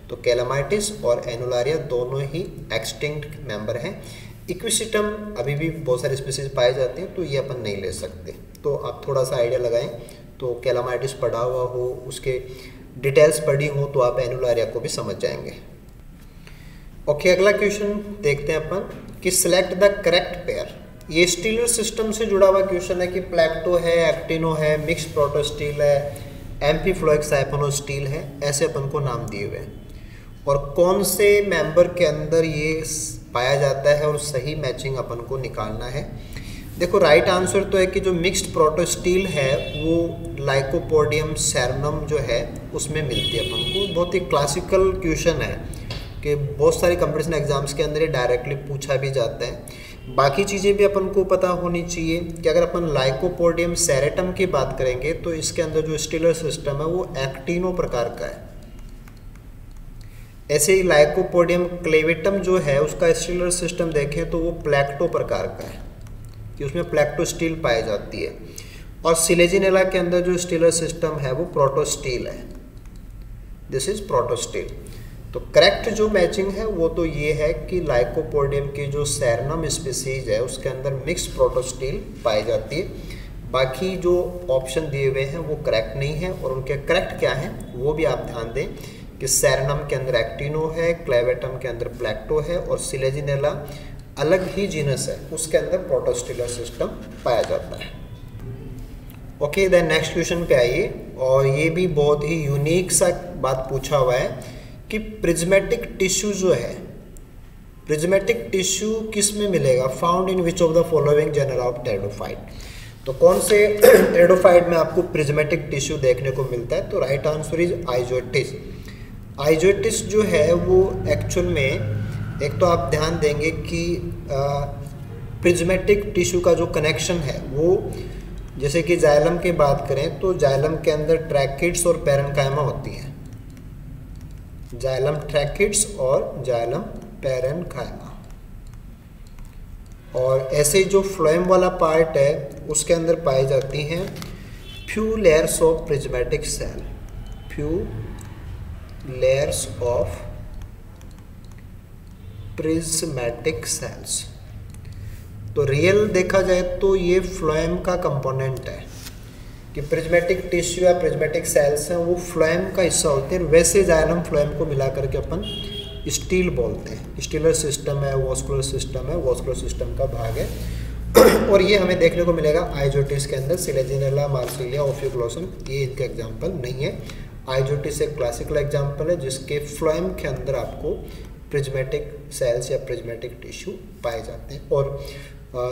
तो कैलामाइटिस और एनुलारिया दोनों ही एक्सटिंक्ट मेंबर हैं। इक्विसिटम अभी भी बहुत सारे स्पीसीज पाए जाते हैं, तो ये अपन नहीं ले सकते। तो आप थोड़ा सा आइडिया लगाएं, तो कैलामाइटिस पढ़ा हुआ हो, उसके डिटेल्स पढ़ी हो, तो आप एनुलारिया को भी समझ जाएंगे। ओके, अगला क्वेश्चन देखते हैं अपन कि सिलेक्ट द करेक्ट पेयर। ये स्टीलर सिस्टम से जुड़ा हुआ क्वेश्चन है कि प्लैक्टो है, एक्टिनो है, मिक्स प्रोटोस्टील है, एम्फीफ्लोइक साइफोनोस्टील है, ऐसे अपन को नाम दिए हुए हैं। और कौन से मेंबर के अंदर ये पाया जाता है और सही मैचिंग अपन को निकालना है। देखो, राइट आंसर तो है कि जो मिक्स्ड प्रोटोस्टील है वो लाइकोपोडियम सेरनम जो है उसमें मिलती है अपन को। बहुत ही क्लासिकल क्वेश्चन है कि बहुत सारे कंपटीशन एग्जाम्स के अंदर ये डायरेक्टली पूछा भी जाता है। बाकी चीज़ें भी अपन को पता होनी चाहिए कि अगर अपन लाइकोपोडियम सेरेटम की बात करेंगे तो इसके अंदर जो स्टीलर सिस्टम है वो एक्टिनो प्रकार का है। ऐसे ही लाइकोपोडियम क्लेवेटम जो है उसका स्टीलर सिस्टम देखें तो वो प्लैक्टो प्रकार का है, कि उसमें प्लैक्टोस्टील पाई जाती है। और सिलेजिनेला के अंदर जो स्टीलर सिस्टम है वो प्रोटोस्टील है। This is protostele. तो करेक्ट जो मैचिंग है वो तो ये है कि लाइकोपोडियम की जो सेरनम स्पीसीज है उसके अंदर मिक्स प्रोटोस्टील पाई जाती है। बाकी जो ऑप्शन दिए हुए हैं वो करेक्ट नहीं है, और उनके करेक्ट क्या है वो भी आप ध्यान दें कि सेरनम के अंदर एक्टिनो है, क्लेवेटम के अंदर प्लैक्टो है, और सिलेजिनेला अलग ही जीनस है, उसके अंदर प्रोटोस्टीलर सिस्टम पाया जाता है। ओके, देन नेक्स्ट क्वेश्चन पे आइए। और ये भी बहुत ही यूनिक सा बात पूछा हुआ है कि प्रिज्मेटिक टिश्यू जो है, प्रिज्मेटिक टिश्यू किस में मिलेगा, found in which of the following genera of pteridophyte. तो कौन से टेरिडोफाइट में आपको प्रिज्मेटिक टिश्यू देखने को मिलता है। तो राइट आंसर इज आइजोटिस। आइजोटिस जो है वो एक्चुअल में, एक तो आप ध्यान देंगे कि प्रिज्मेटिक टिश्यू का जो कनेक्शन है वो, जैसे कि जाइलम की बात करें तो जाइलम के अंदर ट्रैकिड्स और पैरेन्काइमा होती हैं, जाइलम ट्रैकिड्स और जाइलम पैरेन्काइमा। और ऐसे जो फ्लोएम वाला पार्ट है उसके अंदर पाई जाती हैं few layers of prismatic cell, few layers of prismatic cells. तो रियल देखा जाए तो ये फ्लोएम का कंपोनेंट है कि प्रिज्मेटिक टिश्यू या प्रिज्मेटिक सेल्स हैं वो फ्लोएम का हिस्सा होते हैं। वैसे जाइलम फ्लोएम को मिला करके अपन स्टील बोलते हैं। स्टीलर सिस्टम है, वॉस्कुलर सिस्टम है, वॉस्कुलर सिस्टम का भाग है। और ये हमें देखने को मिलेगा आइजोटिस के अंदर। सिलेजिनेला, मार्सिलिया, ओफियोग्लोसम ये इनके एग्जाम्पल नहीं है। आइजोटिस एक क्लासिकल एग्जाम्पल है जिसके फ्लोएम के अंदर आपको प्रिज्मेटिक सेल्स या प्रिज्मेटिक टिश्यू पाए जाते हैं। और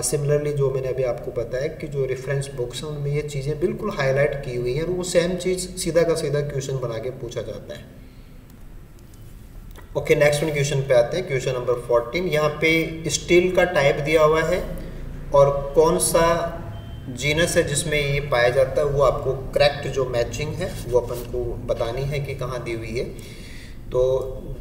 सिमिलरली जो मैंने अभी आपको बताया कि जो रेफरेंस बुक्स हैं उनमें ये चीज़ें बिल्कुल हाईलाइट की हुई हैं, और वो सेम चीज़ सीधा का सीधा क्वेश्चन बना के पूछा जाता है। ओके, नेक्स्ट वन क्वेश्चन पे आते हैं। Question number 14। यहाँ पे स्टील का टाइप दिया हुआ है और कौन सा जीनस है जिसमें ये पाया जाता है, वो आपको करेक्ट जो मैचिंग है वो अपन को बतानी है कि कहाँ दी हुई है। तो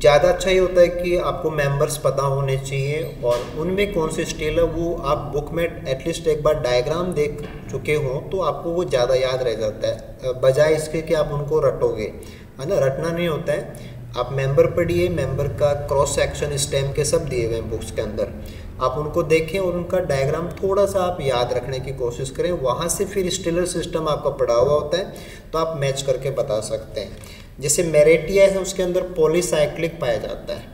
ज़्यादा अच्छा ये होता है कि आपको मेंबर्स पता होने चाहिए और उनमें कौन सी स्टील है वो आप बुक में एटलीस्ट एक बार डायग्राम देख चुके हों तो आपको वो ज़्यादा याद रह जाता है, बजाय इसके कि आप उनको रटोगे, है ना। रटना नहीं होता है। आप मेंबर पढ़िए, मेंबर का क्रॉस सेक्शन, स्टेम के सब दिए हुए हैं बुक्स के अंदर, आप उनको देखें और उनका डायग्राम थोड़ा सा आप याद रखने की कोशिश करें। वहाँ से फिर स्टीलर सिस्टम आपका पढ़ा हुआ होता है तो आप मैच करके बता सकते हैं। जैसे मेरेटिया है उसके अंदर पॉलीसाइक्लिक पाया जाता है,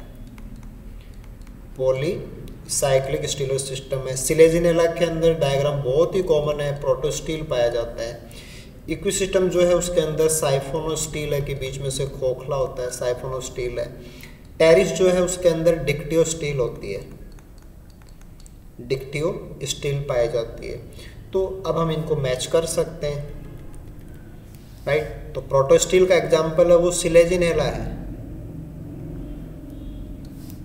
पॉलीसाइक्लिक स्टीलर सिस्टम है। सिलेजिनेला के अंदर डायग्राम बहुत ही कॉमन है, प्रोटोस्टील पाया जाता है। इक्विसिस्टम जो है उसके अंदर साइफोनोस्टील है कि बीच में से खोखला होता है, साइफोनोस्टील है। टेरिस जो है उसके अंदर डिक्टियोस्टील होती है, डिक्टियोस्टील पाई जाती है। तो अब हम इनको मैच कर सकते हैं, राइट। तो प्रोटोस्टील का एग्जांपल है वो सिलेजिनेला है,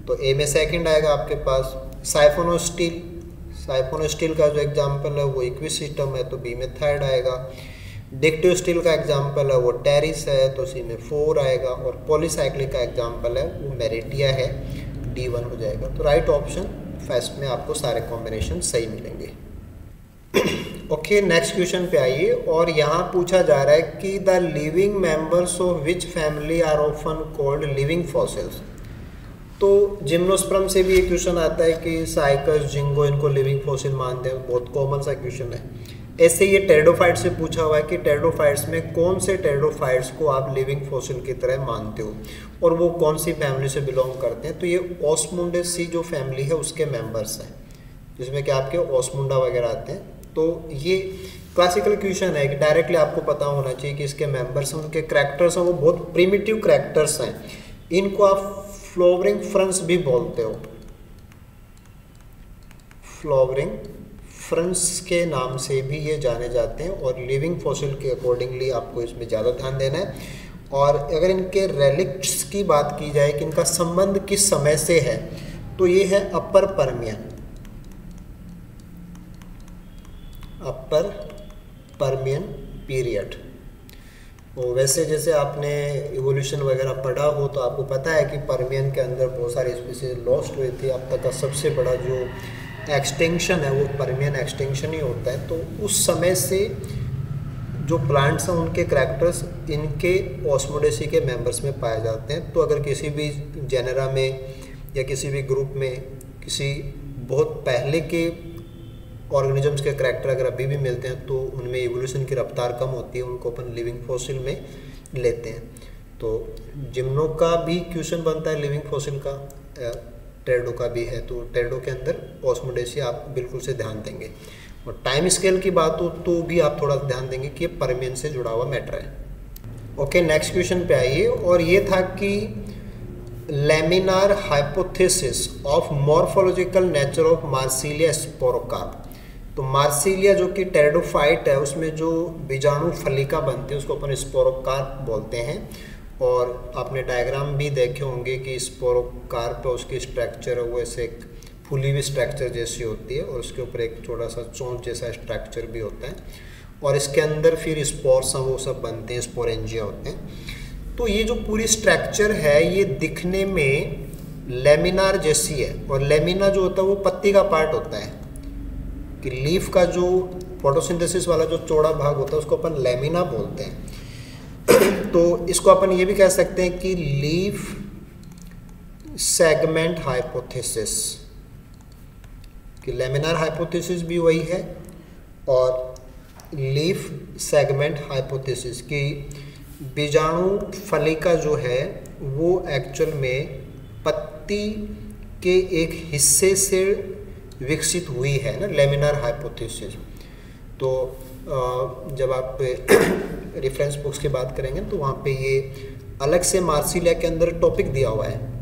तो ए में सेकंड आएगा आपके पास। साइफोनोस्टील, साइफोनोस्टील का जो एग्जांपल है वो इक्विसिस्टम है, तो बी में थर्ड आएगा। डिक्टियोस्टील का एग्जांपल है वो टेरिस है, तो सी में 4 आएगा। और पॉलीसाइक्लिक का एग्जांपल है वो मेरिटिया है, D1 हो जाएगा। तो राइट ऑप्शन फर्स्ट में आपको सारे कॉम्बिनेशन सही मिलेंगे। ओके, नेक्स्ट क्वेश्चन पे आइए। और यहाँ पूछा जा रहा है कि the living members of which family are often called living fossils. तो जिम्नोस्पर्म से भी एक क्वेश्चन आता है कि साइकस, जिंगो, इनको लिविंग फॉसिल मानते हैं, बहुत कॉमन सा क्वेश्चन है। ऐसे ये टेरिडोफाइट से पूछा हुआ है कि टेरिडोफाइट्स में कौन से टेरिडोफाइट्स को आप लिविंग फॉसिल की तरह मानते हो और वो कौन सी फैमिली से बिलोंग करते हैं। तो ये ओस्मुंडेसी जो फैमिली है उसके मेंबर्स हैं, जिसमें कि आपके ओस्मुंडा वगैरह आते हैं। तो ये क्लासिकल क्वेश्चन है कि डायरेक्टली आपको पता होना चाहिए कि इसके मेंबर्स हैं, उनके करैक्टर्स हैं, वो बहुत प्रिमिटिव करैक्टर्स हैं। इनको आप फ्लावरिंग फ्रंट्स भी बोलते हो, फ्लावरिंग फ्रंट्स के नाम से भी ये जाने जाते हैं। और लिविंग फॉसिल के अकॉर्डिंगली आपको इसमें ज़्यादा ध्यान देना है। और अगर इनके रेलिक्ट्स की बात की जाए कि इनका संबंध किस समय से है, तो ये है अपर पर्मियन, अपर पर्मियन पीरियड। तो वैसे जैसे आपने इवोल्यूशन वगैरह पढ़ा हो तो आपको पता है कि पर्मियन के अंदर बहुत सारी स्पीसीज लॉस्ट हुई थी। अब तक का सबसे बड़ा जो एक्सटिंक्शन है वो पर्मियन एक्सटिंक्शन ही होता है। तो उस समय से जो प्लांट्स हैं उनके करैक्टर्स इनके ओस्मोडेसी के मेंबर्स में पाए जाते हैं। तो अगर किसी भी जेनेरा में या किसी भी ग्रुप में किसी बहुत पहले के ऑर्गेनिजम्स के करैक्टर अगर अभी भी मिलते हैं तो उनमें इवोल्यूशन की रफ्तार कम होती है, उनको अपन लिविंग फॉसिल में लेते हैं। तो जिम्नो का भी क्वेश्चन बनता है लिविंग फॉसिल का, टेरिडो का भी है। तो टेरिडो के अंदर ओस्मोडेसी आप बिल्कुल से ध्यान देंगे। और टाइम स्केल की बात हो तो भी आप थोड़ा ध्यान देंगे कि ये पर्मियन से जुड़ा हुआ मैटर है। ओके, नेक्स्ट क्वेश्चन पे आइए। और ये था कि laminar hypothesis of morphological nature of Marsilea sporocarp. तो मार्सिलिया जो कि टेरिडोफाइट है उसमें जो बीजाणु फलिका बनते हैं उसको अपन स्पोरोकार्प बोलते हैं। और आपने डायग्राम भी देखे होंगे कि स्पोरोकार्प उसकी स्ट्रक्चर है वो ऐसे एक फूली हुई स्ट्रक्चर जैसी होती है और उसके ऊपर एक थोड़ा सा चोंच जैसा स्ट्रक्चर भी होता है। और इसके अंदर फिर स्पोर्स हैं वो सब बनते हैं, स्पोरेंजिया होते हैं। तो ये जो पूरी स्ट्रक्चर है ये दिखने में लेमिनार जैसी है। और लेमिना जो होता है वो पत्ती का पार्ट होता है कि लीफ का जो फोटोसिंथेसिस वाला जो चौड़ा भाग होता है उसको अपन लेमिना बोलते हैं। तो इसको अपन ये भी कह सकते हैं कि लीफ सेगमेंट हाइपोथेसिस, कि लेमिनार हाइपोथेसिस भी वही है और लीफ सेगमेंट हाइपोथेसिस की बीजाणु फलिका जो है वो एक्चुअल में पत्ती के एक हिस्से से विकसित हुई है ना, लेमिनार हाइपोथेसिस। तो जब आप रेफरेंस बुक्स की बात करेंगे तो वहाँ पे ये अलग से मार्सिलिया के अंदर टॉपिक दिया हुआ है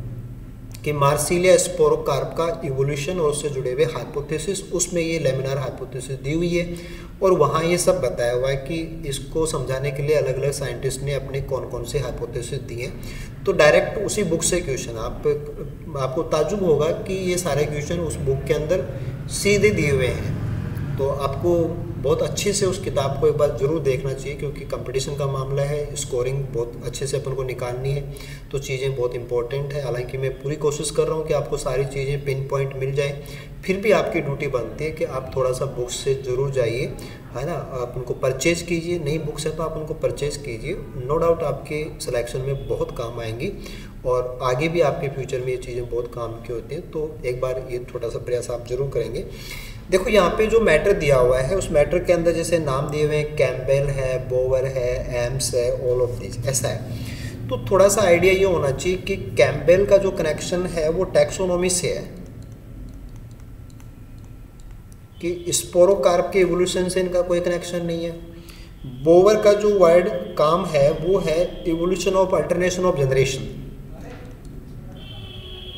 कि मार्सिलिया स्पोरोकार्प का इवोल्यूशन और उससे जुड़े हुए हाइपोथेसिस, उसमें ये लेमिनार हाइपोथेसिस दी हुई है। और वहाँ ये सब बताया हुआ है कि इसको समझाने के लिए अलग अलग साइंटिस्ट ने अपने कौन कौन से हाइपोथेसिस दिए। तो डायरेक्ट उसी बुक से क्वेश्चन आपको ताज्जुब होगा कि ये सारे क्वेश्चन उस बुक के अंदर सीधे दिए हुए हैं। तो आपको बहुत अच्छे से उस किताब को एक बार ज़रूर देखना चाहिए क्योंकि कंपटीशन का मामला है, स्कोरिंग बहुत अच्छे से अपन को निकालनी है। तो चीज़ें बहुत इंपॉर्टेंट है। हालांकि मैं पूरी कोशिश कर रहा हूँ कि आपको सारी चीज़ें पिन पॉइंट मिल जाए, फिर भी आपकी ड्यूटी बनती है कि आप थोड़ा सा बुक्स से ज़रूर जाइए, है ना। आप उनको परचेज कीजिए, नई बुक्स है तो आप उनको परचेज कीजिए। नो डाउट आपके सिलेक्शन में बहुत काम आएंगी और आगे भी आपके फ्यूचर में ये चीज़ें बहुत काम की होती हैं। तो एक बार ये छोटा सा प्रयास आप जरूर करेंगे। देखो यहाँ पे जो मैटर दिया हुआ है उस मैटर के अंदर जैसे नाम दिए हुए हैं, कैम्पबेल है, बोवर है, एम्स है, ऑल ऑफ दिस ऐसा है। तो थोड़ा सा आइडिया ये होना चाहिए कि कैम्पबेल का जो कनेक्शन है वो टैक्सोनॉमी से है कि स्पोरोकार्प के इवोल्यूशन से इनका कोई कनेक्शन नहीं है। बोवर का जो वर्ड काम है वो है evolution of alternation of generation.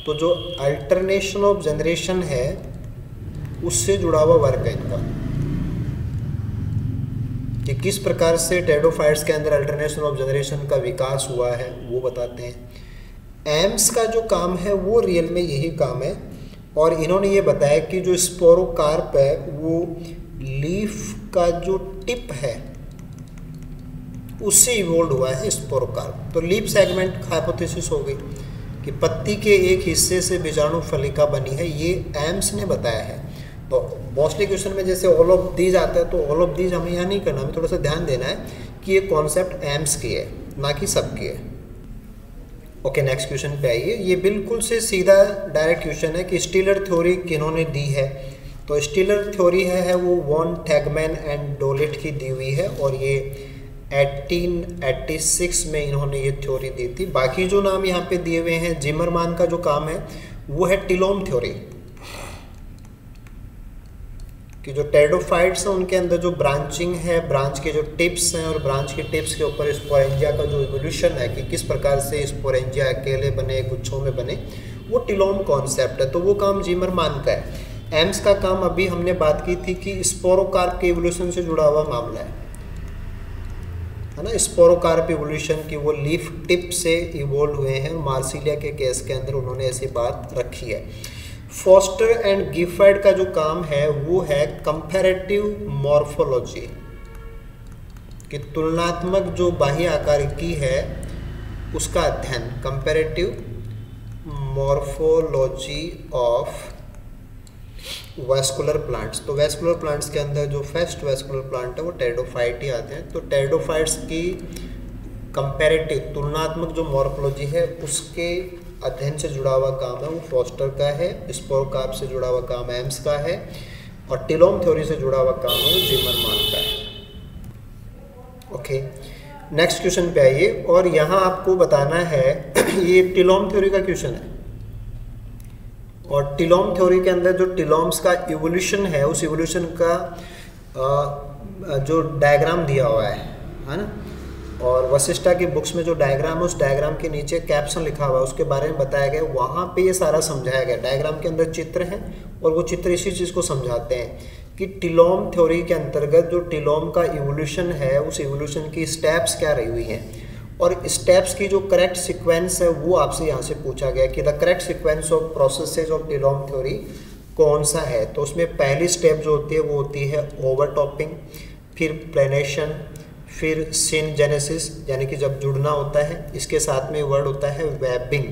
तो जो अल्टरनेशन ऑफ जनरेशन है उससे जुड़ा हुआ वर्क है इनका, कि किस प्रकार से टेरिडोफाइट्स के अंदर अल्टरनेशन ऑफ जनरेशन का विकास हुआ है वो बताते हैं। एम्स का जो काम है वो रियल में यही काम है, और इन्होंने ये बताया कि जो स्पोरोकार्प है वो लीफ का जो टिप है उससे इवोल्व हुआ है स्पोरोकार्प। तो लीफ सेगमेंट हाइपोथेसिस हो गई कि पत्ती के एक हिस्से से बीजाणु फलिका बनी है, ये एम्स ने बताया है। तो मोस्टली क्वेश्चन में जैसे ऑल ऑफ दीज आता है, तो ऑल ऑफ दीज हमें यहाँ नहीं करना, हमें थोड़ा सा ध्यान देना है कि ये कॉन्सेप्ट एम्स की है ना कि सबकी है। ओके, नेक्स्ट क्वेश्चन पे आइए। ये बिल्कुल से सीधा डायरेक्ट क्वेश्चन है कि स्टीलर थ्योरी किन्होंने दी है। तो स्टीलर थ्योरी है वो वॉन थैगमैन एंड डोलिट की दी हुई है, और ये 1886 में इन्होंने ये थ्योरी दी थी। बाकी जो नाम यहाँ पे दिए हुए हैं, जिमरमान का जो काम है वो है टिलोम थ्योरी, कि जो टेरिडोफाइट्स हैं उनके अंदर जो ब्रांचिंग है, ब्रांच के जो टिप्स हैं और ब्रांच के टिप्स के ऊपर स्पोरेंजिया का जो इवोल्यूशन है कि किस प्रकार से स्पोरेंजिया अकेले बने, गुच्छों में बने, वो टिलोम कॉन्सेप्ट है। तो वो काम जिमरमान का है। एम्स का काम अभी हमने बात की थी कि स्पोरोकार्प के इवोल्यूशन से जुड़ा हुआ मामला है ना, स्पोरोकार्प इवोल्यूशन की वो लीफ टिप से इवोल्व हुए हैं। मार्सिलिया के केस के अंदर उन्होंने ऐसी बात रखी है। फॉस्टर एंड गिफर्ड का जो काम है वो है कंपैरेटिव मॉर्फोलॉजी, कि तुलनात्मक जो बाह्य आकारिकी है उसका अध्ययन, comparative morphology of vascular plants. तो वैस्कुलर प्लांट्स के अंदर जो फर्स्ट वैस्कुलर प्लांट है वो टेरिडोफाइट ही आते हैं। तो टेरिडोफाइट्स की कंपैरेटिव तुलनात्मक जो मॉर्फोलॉजी है उसके अध्ययन से जुड़ा हुआ काम है वो फॉस्टर का है, स्पोरोकार्प से जुड़ा हुआ काम एम्स का है, और टिलोम थ्योरी से जुड़ा हुआ काम है वो जिमरमान का है। ओके, नेक्स्ट क्वेश्चन पे आइए, और यहाँ आपको बताना है ये टिलोम थ्योरी का क्वेश्चन है, और टिलोम थ्योरी के अंदर जो टिलोम्स का इवोल्यूशन है उस इवोल्यूशन का जो डायग्राम दिया हुआ है ना, और वशिष्ठा की बुक्स में जो डायग्राम है उस डायग्राम के नीचे कैप्शन लिखा हुआ है, उसके बारे में बताया गया, वहाँ पे ये सारा समझाया गया। डायग्राम के अंदर चित्र हैं और वो चित्र इसी चीज़ को समझाते हैं कि टिलोम थ्योरी के अंतर्गत जो टिलोम का इवोल्यूशन है उस इवोल्यूशन की स्टेप्स क्या रही हुई हैं, और स्टेप्स की जो करेक्ट सीक्वेंस है वो आपसे यहाँ से पूछा गया कि the correct sequence of processes of telome theory कौन सा है। तो उसमें पहली स्टेप जो होती है वो होती है ओवरटॉपिंग, फिर प्लेनेशन, फिर सिनजेनेसिस यानी कि जब जुड़ना होता है, इसके साथ में वर्ड होता है वेबिंग,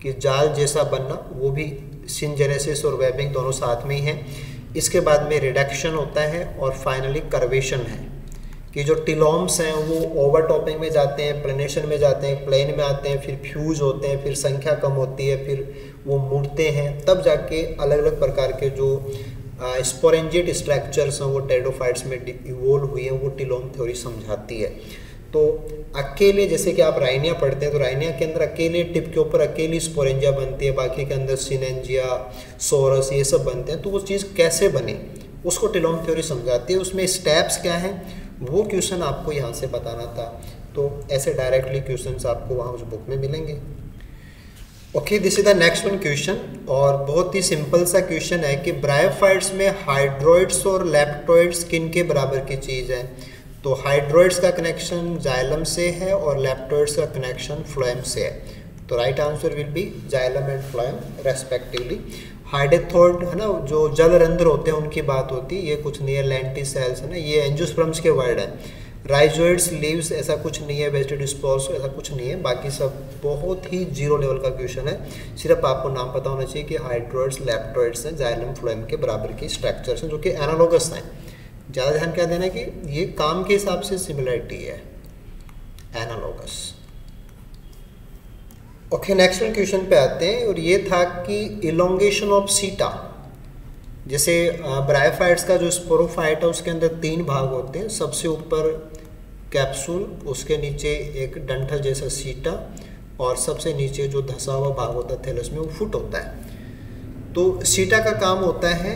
कि जाल जैसा बनना, वो भी सिनजेनेसिस और वेबिंग दोनों साथ में ही हैं। इसके बाद में रिडक्शन होता है, और फाइनली कर्वेशन है, कि जो टिलोम्स हैं वो ओवरटॉपिंग में जाते हैं, प्लेनेशन में जाते हैं, प्लेन में आते हैं, फिर फ्यूज होते हैं, फिर संख्या कम होती है, फिर वो मुड़ते हैं, तब जाके अलग अलग प्रकार के जो स्पोरेंजिएट स्ट्रक्चर्स हैं वो टेरिडोफाइट्स में इवोल्व हुए हैं, वो टिलोम थ्योरी समझाती है। तो अकेले जैसे कि आप राइनिया पढ़ते हैं तो राइनिया के अंदर अकेले टिप के ऊपर अकेली स्पोरेंजिया बनती है, बाकी के अंदर सिनेंजिया, सोरस ये सब बनते हैं। तो वो चीज़ कैसे बने उसको टिलोम थ्योरी समझाती है। उसमें स्टेप्स क्या हैं वो क्वेश्चन आपको यहाँ से बताना था। तो ऐसे डायरेक्टली क्वेश्चंस आपको वहाँ उस बुक में मिलेंगे। Okay, this is the next one question, और बहुत ही सिंपल सा क्वेश्चन है कि ब्रायोफाइट्स में हाइड्रोइड्स और लेप्टोइड्स किन के बराबर की चीज़ है। तो हाइड्रोइड्स का कनेक्शन जाइलम से है और लेप्टोइड्स का कनेक्शन फ्लोएम से है। तो right answer will be xylem and phloem respectively. Hydathode है ना, जो जल रंध्र होते हैं उनकी बात होती है, ये कुछ नहीं है, लेंटिसेल्स है ना, ये एंजियोस्पर्म्स के वर्ड है। राइजोइड्स, लीव्स ऐसा कुछ नहीं है, वेजिटेटिव ऐसा कुछ नहीं है, बाकी सब बहुत ही जीरो लेवल का क्वेश्चन है। सिर्फ आपको नाम पता होना चाहिए कि हाइड्रोइड्स, लेप्टोइड्स हैं, जाइलम फ्लोएम के बराबर की स्ट्रक्चर्स हैं जो कि एनालॉगस हैं। ज़्यादा ध्यान क्या देना है कि ये काम के हिसाब से सिमिलरिटी है, analogous. Okay, next one question पे आते हैं, और ये था कि इलोंगेशन ऑफ सीटा। जैसे ब्रायोफाइट्स का जो स्पोरोफाइट है उसके अंदर 3 भाग होते हैं। सबसे ऊपर कैप्सूल, उसके नीचे एक डंठल जैसा सीटा, और सबसे नीचे जो धंसा हुआ भाग होता है थैलस में वो फुट होता है। तो सीटा का काम होता है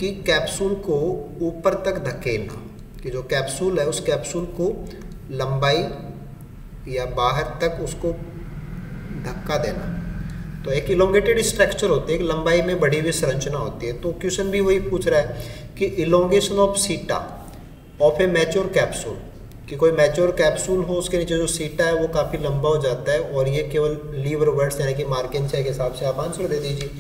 कि कैप्सूल को ऊपर तक धकेलना, कि जो कैप्सूल है उस कैप्सूल को लंबाई या बाहर तक उसको धक्का देना। तो एक इलोंगेटेड स्ट्रक्चर होती है, एक लंबाई में बढ़ी हुई संरचना होती है। तो क्वेश्चन भी वही पूछ रहा है कि इलोंगेशन ऑफ सीटा ऑफ ए मैच्योर कैप्सूल, कि कोई मैच्योर कैप्सूल हो उसके नीचे जो सीटा है वो काफ़ी लंबा हो जाता है, और ये केवल लीवर वर्ड्स यानी कि मार्केंशिया के हिसाब से आप आंसर दे दीजिए।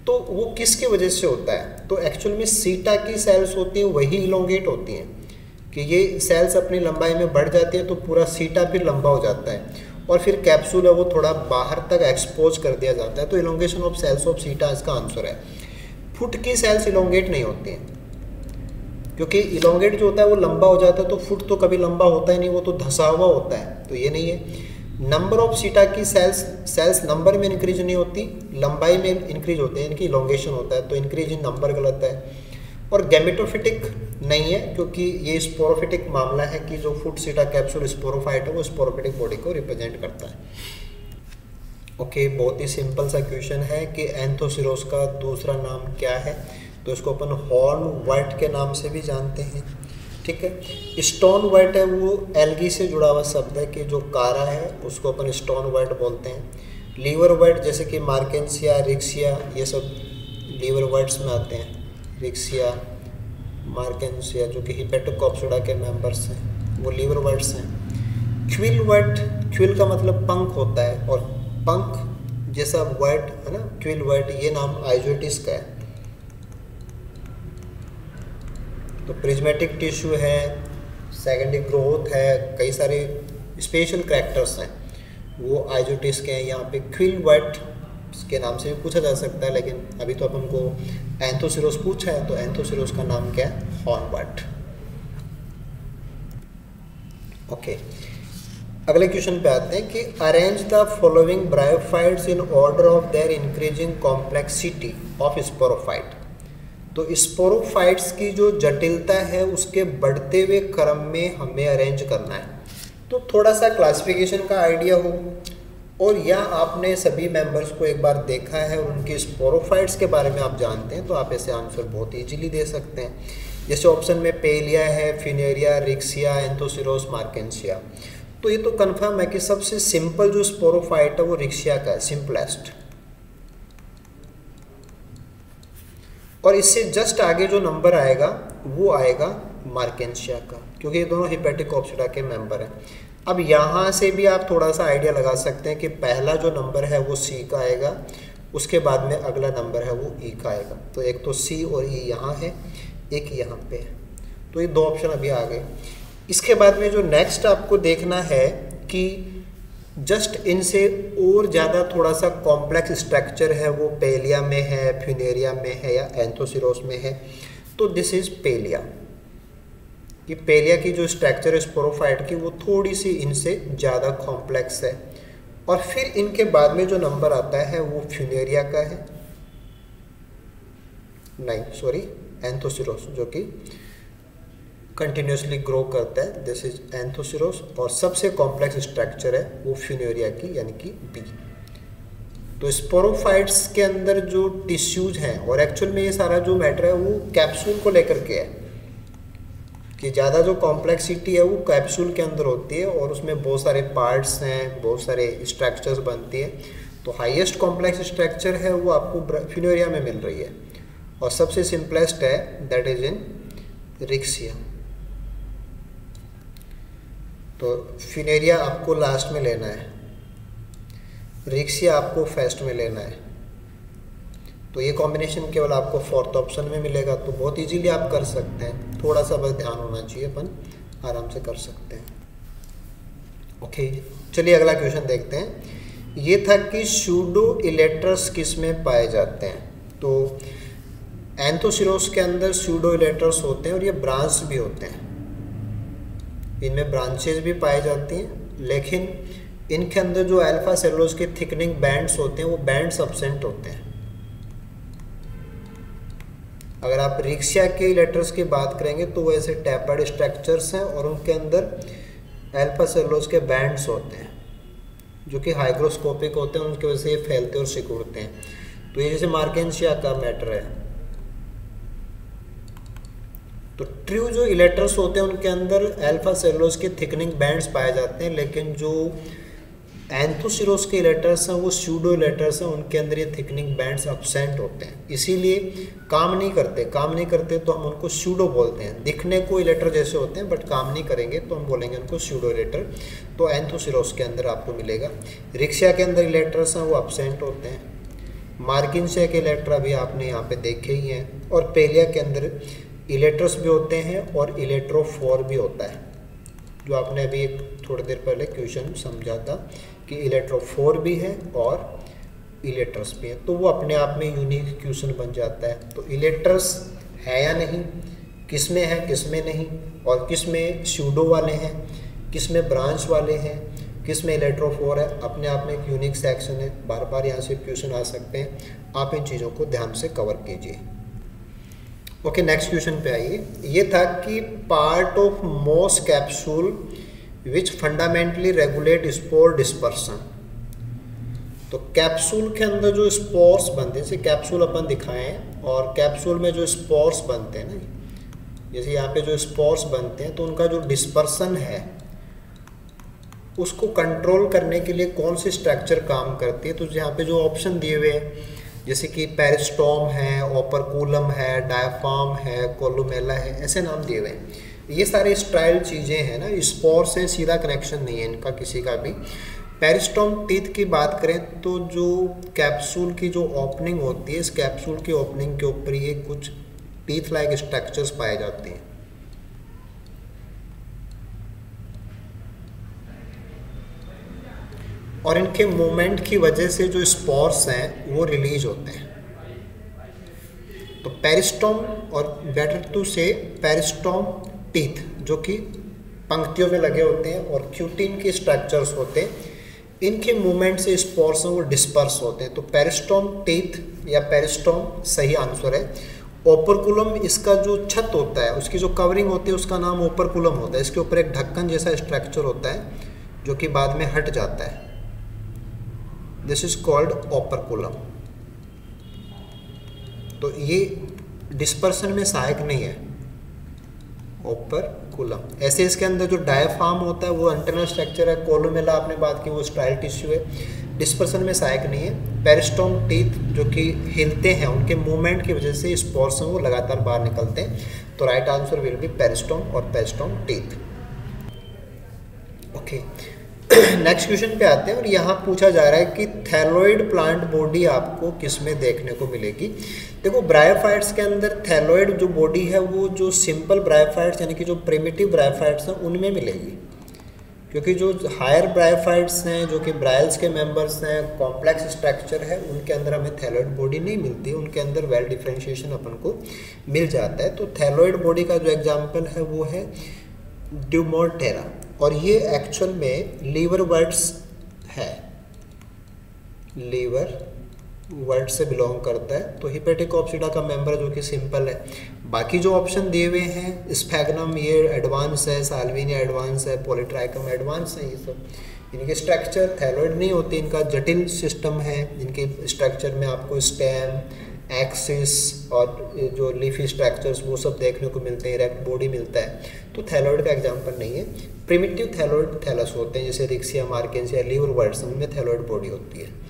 तो वो किसकी वजह से होता है? तो एक्चुअल में सीटा की सेल्स होती हैं वही इलोंगेट होती हैं, कि ये सेल्स अपनी लंबाई में बढ़ जाती है तो पूरा सीटा फिर लंबा हो जाता है, और फिर कैप्सूल है वो थोड़ा बाहर तक एक्सपोज कर दिया जाता है। तो इलोंगेशन ऑफ सेल्स ऑफ सीटा इसका आंसर है। फुट की सेल्स इलोंगेट नहीं होती हैं, क्योंकि इलोंगेट जो होता है वो लंबा हो जाता है, तो फुट तो कभी लंबा होता ही नहीं, वो तो धंसा हुआ होता है, तो ये नहीं है। नंबर ऑफ सीटा की सेल्स नंबर में इंक्रीज नहीं होती, लंबाई में इंक्रीज होते हैं, इनकी इलोंगेशन होता है, तो इंक्रीज इन नंबर गलत है। और गैमेटोफिटिक नहीं है, क्योंकि ये स्पोरोफिटिक मामला है कि जो फुट सीटा कैप्सूल स्पोरोफाइट है वो स्पोरोफिटिक बॉडी को रिप्रेजेंट करता है। ओके, बहुत ही सिंपल सा क्वेश्चन है कि एंथोसिरोस का दूसरा नाम क्या है? तो इसको अपन हॉर्न वाइट के नाम से भी जानते हैं, ठीक है। स्टोन वाइट है वो एल्गी से जुड़ा हुआ शब्द है, कि जो कारा है उसको अपन स्टोन वाइट बोलते हैं। लीवर वाइट जैसे कि मार्केंसिया, रिक्सिया, ये सब लीवर वाइट्स में आते हैं। रिक्सिया, मार्केंसिया जो कि हिपेटोकॉप्सिडा के मेंबर्स हैं वो लीवर वाइट्स हैं। क्विल वाइट, क्विल का मतलब पंख होता है, और पंख जैसा वाइट है ना, क्विल वाइट, ये नाम आइजोटिस का है। तो प्रिज्मेटिक टिश्यू है, सेकेंडरी ग्रोथ है, कई सारे स्पेशल कैरेक्टर्स हैं वो आइजोटिस के हैं। यहाँ पे क्विल वाइट के नाम से भी पूछा जा सकता है, लेकिन अभी तो अपन को एंथोसिरोस पूछा है, तो एंथोसिरोस का नाम क्या है? Horn white. ओके, अगले क्वेश्चन पे आते हैं कि arrange the following bryophytes in order of their increasing complexity of sporophyte. तो स्पोरोफाइट्स की जो जटिलता है उसके बढ़ते हुए क्रम में हमें अरेंज करना है। तो थोड़ा सा क्लासिफिकेशन का आइडिया हो, और या आपने सभी मेंबर्स को एक बार देखा है और उनके स्पोरोफाइट्स के बारे में आप जानते हैं, तो आप ऐसे आंसर बहुत इजीली दे सकते हैं। जैसे ऑप्शन में पेलिया है, फिनेरिया, रिक्सिया, एंथोसिरोस, मार्केंसिया। तो ये तो कंफर्म है कि सबसे सिंपल जो स्पोरोफाइट है वो रिक्सिया का है, सिंपलेस्ट। और इससे जस्ट आगे जो नंबर आएगा वो आएगा मार्केंसिया का, क्योंकि ये दोनों हिपेटिकॉप्सिडा के मेंबर हैं। अब यहाँ से भी आप थोड़ा सा आइडिया लगा सकते हैं कि पहला जो नंबर है वो सी का आएगा, उसके बाद में अगला नंबर है वो ई का आएगा। तो एक तो सी और ई यहाँ है, एक यहाँ पे है, तो ये दो ऑप्शन अभी आ गए। इसके बाद में जो नेक्स्ट आपको देखना है कि जस्ट इनसे और ज़्यादा थोड़ा सा कॉम्प्लेक्स स्ट्रक्चर है वो पेलिया में है, फिनेरिया में है, या एंथोसिरोस में है। तो दिस इज पेलिया। ये पेलिया की जो स्ट्रक्चर है स्पोरोफाइट की वो थोड़ी सी इनसे ज़्यादा कॉम्प्लेक्स है। और फिर इनके बाद में जो नंबर आता है वो फ्यूनेरिया का है, नहीं सॉरी एंथोसिरोस, जो कि कंटिन्यूसली ग्रो करता है, दिस इज एंथोसिरोस। और सबसे कॉम्प्लेक्स स्ट्रक्चर है वो फ्यूनेरिया की, यानी कि बी। तो स्पोरोफाइट्स के अंदर जो टिश्यूज हैं, और एक्चुअल में ये सारा जो मैटर है वो कैप्सूल को लेकर के है, कि ज़्यादा जो कॉम्प्लेक्सिटी है वो कैप्सूल के अंदर होती है, और उसमें बहुत सारे पार्ट्स हैं, बहुत सारे स्ट्रक्चर्स बनती हैं। तो हाईएस्ट कॉम्प्लेक्स स्ट्रक्चर है वो आपको फ्यूनेरिया में मिल रही है, और सबसे सिंपलेस्ट है दैट इज इन रिक्सिया। तो फ्यूनेरिया आपको लास्ट में लेना है, रिक्सिया आपको फर्स्ट में लेना है। तो ये कॉम्बिनेशन केवल आपको फोर्थ ऑप्शन में मिलेगा, तो बहुत इजीली आप कर सकते हैं, थोड़ा सा बस ध्यान होना चाहिए, अपन आराम से कर सकते हैं। ओके, चलिए अगला क्वेश्चन देखते हैं। ये था कि सूडो इलेक्ट्रस किस में पाए जाते हैं। तो एंथोसिरोस के अंदर सूडो इलेक्ट्रस होते हैं, और ये ब्रांच भी होते हैं, इनमें ब्रांचेज भी पाई जाती हैं, लेकिन इनके अंदर जो अल्फा सेलुलोज के थिकनिंग बैंड्स होते हैं वो बैंड्स एब्सेंट होते हैं। अगर आप रिक्सिया के लेटर्स की बात करेंगे तो वो ऐसे टैपर्ड स्ट्रक्चर्स हैं, और उनके अंदर अल्फा सेलुलोज के बैंड्स होते हैं जो कि हाइग्रोस्कोपिक होते हैं, उनकी वजह से ये फैलते और सिकुड़ते हैं। तो ये जैसे मार्केंसिया का मैटर है, तो ट्रू जो इलेक्ट्रस होते हैं उनके अंदर अल्फा सेलुलोज के थिकनिंग बैंड्स पाए जाते हैं, लेकिन जो एंथोसिरोस के इलेक्ट्रस हैं वो स्यूडो इलेक्ट्रस हैं, उनके अंदर ये थिकनिंग बैंड्स एब्सेंट होते हैं, इसीलिए काम नहीं करते तो हम उनको स्यूडो बोलते हैं। दिखने को इलेक्टर जैसे होते हैं बट काम नहीं करेंगे तो हम बोलेंगे उनको स्यूडो इलेक्टर। तो एंथोसिरोस के अंदर आपको मिलेगा। रिक्शा के अंदर इलेक्ट्रस हैं वो एब्सेंट होते हैं। मार्किंसिया के इलेक्ट्रा भी आपने यहाँ पे देखे ही हैं। और पेलिया के अंदर इलेक्ट्रस भी होते हैं और इलेक्ट्रोफोर भी होता है, जो आपने अभी एक थोड़ी देर पहले क्वेश्चन समझा था कि इलेक्ट्रोफोर भी है और इलेक्ट्रस भी है, तो वो अपने आप में यूनिक क्वेश्चन बन जाता है। तो इलेक्ट्रस है या नहीं, किस में है किस में नहीं, और किस में स्यूडो वाले हैं, किस में ब्रांच वाले हैं, किस में इलेक्ट्रोफोर है, अपने आप में एक यूनिक सेक्शन है। बार बार यहाँ से क्वेश्चन आ सकते हैं, आप इन चीज़ों को ध्यान से कवर कीजिए। ओके, नेक्स्ट क्वेश्चन पे आइए। ये था कि पार्ट ऑफ मोस कैप्सूल विच फंडामेंटली रेगुलेट स्पोर डिस्पर्सन। तो कैप्सूल के अंदर जो स्पोर्स बनते हैं, जैसे कैप्सूल अपन दिखाए हैं, और कैप्सूल में जो स्पोर्स बनते हैं ना, जैसे यहाँ पे जो स्पोर्स बनते हैं, तो उनका जो डिस्पर्सन है उसको कंट्रोल करने के लिए कौन सी स्ट्रक्चर काम करती है। तो यहाँ पे जो ऑप्शन दिए हुए हैं, जैसे कि पेरिस्टोम है, ओपरकुलम है, डायफ्राम है, कोलुमेला है, ऐसे नाम दिए हुए हैं। ये सारे स्टाइल चीज़ें हैं ना, स्पोर से सीधा कनेक्शन नहीं है इनका किसी का भी। पेरिस्टोम टीथ की बात करें तो जो कैप्सूल की जो ओपनिंग होती है, इस कैप्सूल की ओपनिंग के ऊपर ये कुछ टीथ लाइक स्ट्रक्चर्स पाए जाते हैं। और इनके मूवमेंट की वजह से जो स्पोर्स हैं वो रिलीज होते हैं। तो पेरिस्टोम, और बेटर टू से पेरिस्टोम टीथ, जो कि पंक्तियों में लगे होते हैं और क्यूटिन के स्ट्रक्चर्स होते हैं, इनके मूवमेंट से स्पोर्स हैं वो डिस्पर्स होते हैं। तो पेरिस्टोम टीथ या पेरिस्टोम सही आंसर है। ओपरकुलम, इसका जो छत होता है, उसकी जो कवरिंग होती है, उसका नाम ओपरकुलम होता है। इसके ऊपर एक ढक्कन जैसा स्ट्रक्चर होता है जो कि बाद में हट जाता है। This is called operculum. तो ये डिस्पर्सन में सहायक नहीं है ओपरकुलम। ऐसे इसके अंदर जो डायफ्राम होता है वो इंटरनल स्ट्रक्चर है। कोलुमेला आपने बात की वो स्ट्राइल टिश्यू है, डिस्पर्सन में सहायक नहीं है। पेरिस्टोम टीथ जो कि हिलते हैं, उनके मूवमेंट की वजह से स्पोर्स हैं वो लगातार बाहर निकलते हैं। तो right answer will be peristome और peristome teeth. Okay, next question पे आते हैं। और यहाँ पूछा जा रहा है कि थैलोइड प्लांट बॉडी आपको किस में देखने को मिलेगी। देखो, ब्रायोफाइट्स के अंदर थैलोइड जो बॉडी है वो जो सिंपल ब्रायोफाइट्स यानी कि जो प्रिमिटिव ब्रायोफाइट्स हैं उनमें मिलेगी, क्योंकि जो हायर ब्रायोफाइट्स हैं जो कि ब्रायल्स के मेंबर्स हैं, कॉम्प्लेक्स स्ट्रक्चर है, उनके अंदर हमें थैलोइड बॉडी नहीं मिलती, उनके अंदर वेल डिफ्रेंशिएशन अपन को मिल जाता है। तो थैलोइड बॉडी का जो एग्जाम्पल है वो है ड्यूमोरटेरा, और ये एक्चुअल में लीवर वर्ड्स है, लीवर वर्ड से बिलोंग करता है। तो हिपेटिकोप्सिडा का मेंबर जो कि सिंपल है। बाकी जो ऑप्शन दिए हुए हैं, स्फैग्नम ये एडवांस है, साल्विनिया एडवांस है, पॉलीट्राइकम एडवांस है, ये सब इनके स्ट्रक्चर थैलोइड नहीं होती, इनका जटिल सिस्टम है। इनके स्ट्रक्चर में आपको स्टेम, एक्सिस और जो लीफी स्ट्रक्चर्स वो सब देखने को मिलते हैं, इरेक्ट बॉडी मिलता है। तो थैलोइड का एग्जाम्पल नहीं है। प्रिमिटिव थैलोइड थैलस होते हैं, जैसे रिक्सिया, मार्केंसिया, लीवर वर्ड्स, उनमें थैलोइड बॉडी होती है।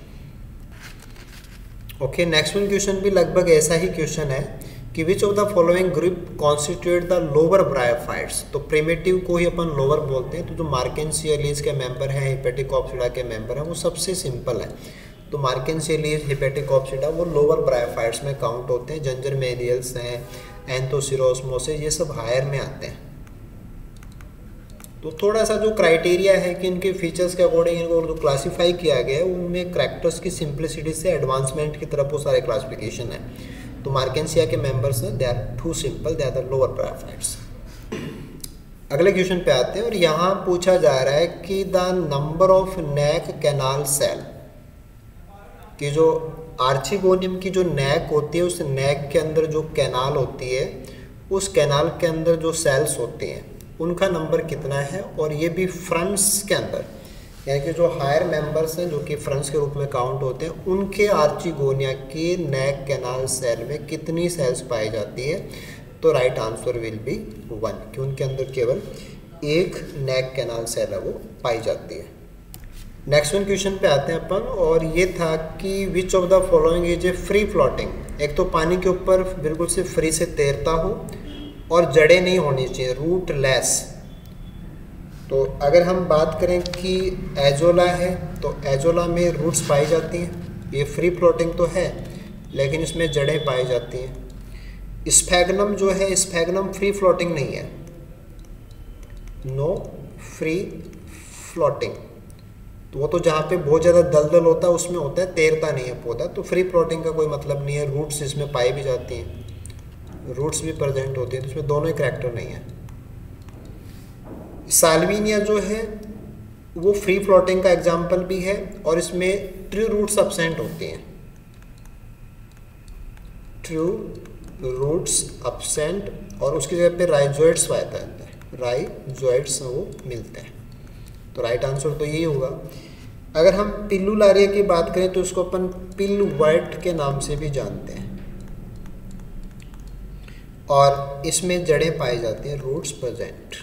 ओके, नेक्स्ट वन क्वेश्चन भी लगभग ऐसा ही क्वेश्चन है कि विच of the following group constitute the lower bryophytes. तो प्रिमिटिव को ही अपन लोअर बोलते हैं। तो जो मार्केंसिया लीज के मेंबर हैं, हिपेटिकोप्सिडा के मेंबर हैं, वो सबसे सिंपल है। तो मार्केंसिया लीज, हिपेटिकोप्सिडा वो लोअर ब्रायोफाइट्स में काउंट होते हैं। जंजरमेनियल्स हैं, एंथोसिरोस, मोसेस, ये सब हायर में आते हैं। तो थोड़ा सा जो क्राइटेरिया है कि इनके फीचर्स के अकॉर्डिंग इनको जो क्लासीफाई किया गया है, उनमें करैक्टर्स की सिंप्लिसिटी से एडवांसमेंट की तरफ वो सारे क्लासिफिकेशन है। तो मार्केंसिया के मेंबर्स हैं, they are too simple, they are the lower bryophytes. अगले क्वेश्चन पे आते हैं। और यहाँ पूछा जा रहा है कि the number of neck canal cell, कि जो आर्चिगोनियम की जो नेक होती है, उस नेक के अंदर जो कैनाल होती है, उस कैनाल के अंदर जो सेल्स होते हैं उनका नंबर कितना है। और ये भी फ्रंट्स के अंदर, यानी कि जो हायर मेंबर्स हैं जो कि फ्रंट्स के रूप में काउंट होते हैं, उनके आर्चिगोनिया के नेक कैनाल सेल में कितनी सेल्स पाई जाती है। तो राइट आंसर विल बी 1, कि उनके अंदर केवल एक नेक कैनाल सेल है वो पाई जाती है। नेक्स्ट वन क्वेश्चन पे आते हैं अपन, और ये था कि विच of the following is a free floating. एक तो पानी के ऊपर बिल्कुल से फ्री से तैरता हो और जड़ें नहीं होनी चाहिए, रूटलेस। तो अगर हम बात करें कि एजोला है, तो एजोला में रूट्स पाई जाती हैं, ये फ्री फ्लोटिंग तो है लेकिन इसमें जड़ें पाई जाती हैं। स्फैग्नम जो है, स्फैग्नम फ्री फ्लोटिंग नहीं है, नो फ्री फ्लोटिंग। तो वो तो जहाँ पे बहुत ज़्यादा दलदल होता है उसमें होता है, तैरता नहीं है पौधा, तो फ्री फ्लोटिंग का कोई मतलब नहीं है। रूट्स इसमें पाई भी जाती हैं, रूट्स भी प्रेजेंट होती हैं, तो इसमें दोनों ही करैक्टर नहीं है। साल्विनिया जो है वो फ्री फ्लोटिंग का एग्जाम्पल भी है, और इसमें ट्रू रूट्स अब्सेंट होती हैं, ट्रू रूट्स अब्सेंट, और उसकी जगह पे राइजोइड्स पाता है, राइजोइड्स वो मिलते हैं। तो राइट आंसर तो यही होगा। अगर हम पिल्लुलारिया की बात करें तो इसको अपन पिलवर्ट के नाम से भी जानते हैं, और इसमें जड़ें पाई जाती हैं, रूट्स प्रेजेंट,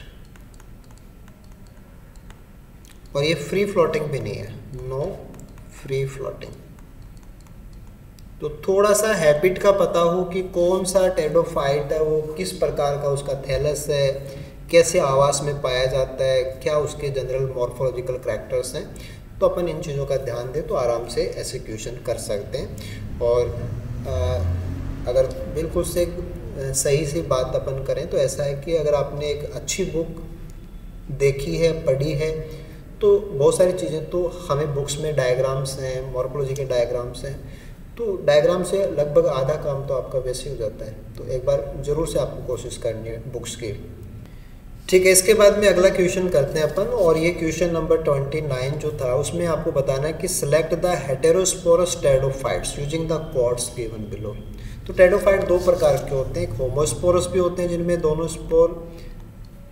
और ये फ्री फ्लोटिंग भी नहीं है, नो फ्री फ्लोटिंग। तो थोड़ा सा हैबिट का पता हो कि कौन सा टेरिडोफाइट है, वो किस प्रकार का उसका थैलस है, कैसे आवास में पाया जाता है, क्या उसके जनरल मॉर्फोलॉजिकल करैक्टर्स हैं, तो अपन इन चीज़ों का ध्यान दें तो आराम से ऐसे क्वेश्चन कर सकते हैं। और अगर बिल्कुल से सही सी बात अपन करें तो ऐसा है कि अगर आपने एक अच्छी बुक देखी है, पढ़ी है, तो बहुत सारी चीज़ें तो हमें बुक्स में डायग्राम्स हैं, मॉर्फोलॉजी के डायग्राम्स हैं, तो डायग्राम से लगभग आधा काम तो आपका वैसे ही हो जाता है। तो एक बार ज़रूर से आपको कोशिश करनी है बुक्स की। ठीक है, इसके बाद में अगला क्वेश्चन करते हैं अपन, और ये क्वेश्चन नंबर 29 जो था उसमें आपको बताना है कि select the heterosporous pteridophytes using the codes given below. तो टेरिडोफाइट दो प्रकार के होते हैं, एक होमोस्पोरस भी होते हैं जिनमें दोनों स्पोर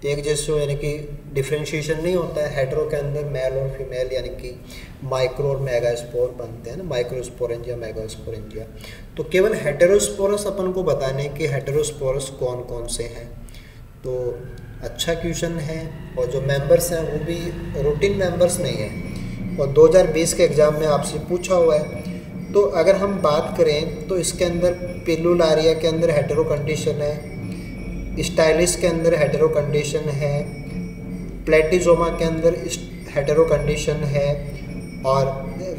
एक जैसे, यानी कि डिफ्रेंशिएशन नहीं होता है, हेटेरो के अंदर मेल और फीमेल यानी कि माइक्रो और मेगास्पोर बनते हैं ना, माइक्रोस्पोरेंजिया मेगास्पोरेंजिया। तो केवल हेटेरोस्पोरस अपन को बताने कि हेटेरोस्पोरस कौन कौन से हैं। तो अच्छा क्वेश्चन है, और जो मेंबर्स हैं वो भी रूटीन मेंबर्स नहीं है, और 2020 के एग्ज़ाम में आपसे पूछा हुआ है। तो अगर हम बात करें तो इसके अंदर पिल्लुलारिया के अंदर हेटेरो कंडीशन है, स्टाइलिस के अंदर हेटेरो कंडीशन है, प्लेटिजोमा के अंदर हेटेरो कंडीशन है, और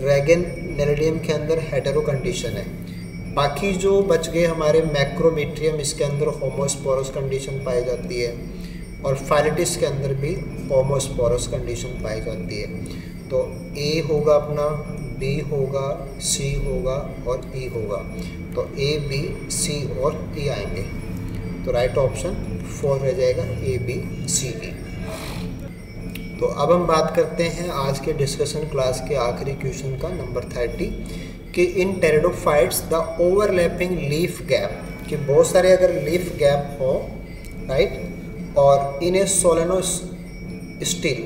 रेगन नेरिडियम के अंदर हेटेरो कंडीशन है। बाकी जो बच गए हमारे मैक्रोमीट्रियम, इसके अंदर होमोस्पोरस कंडीशन पाई जाती है, और फाइलेटिस के अंदर भी होमोस्पोरस कंडीशन पाई जाती है। तो ए होगा अपना, बी होगा, सी होगा और ई होगा। तो ए, बी, सी और ई आएंगे, तो राइट ऑप्शन 4 रह जाएगा, ए, बी, सी, ई। तो अब हम बात करते हैं आज के डिस्कशन क्लास के आखिरी क्वेश्चन का, नंबर 30, कि in pteridophytes the overlapping leaf gap, कि बहुत सारे अगर लीफ गैप हो, राइट, और इन ए सोलेनोस्टील,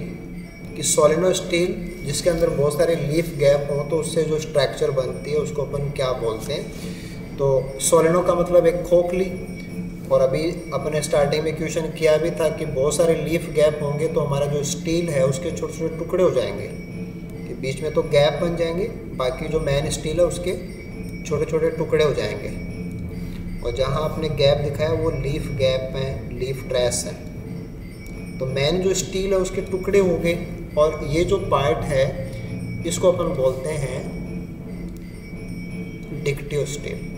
कि सोलेनोस्टील जिसके अंदर बहुत सारे लीफ गैप हो, तो उससे जो स्ट्रक्चर बनती है उसको अपन क्या बोलते हैं। तो सोलेनो का मतलब एक खोखली, और अभी अपने स्टार्टिंग में क्वेश्चन किया भी था कि बहुत सारे लीफ गैप होंगे तो हमारा जो स्टील है उसके छोटे छोटे टुकड़े हो जाएंगे, कि बीच में तो गैप बन जाएंगे, बाकी जो मेन स्टील है उसके छोटे छोटे टुकड़े हो जाएंगे, और जहाँ आपने गैप दिखाया वो लीफ गैप है, लीफ ट्रेस है। तो मेन जो स्टील है उसके टुकड़े हो गए, और ये जो पार्ट है इसको अपन बोलते हैं डिक्टियोस्टील।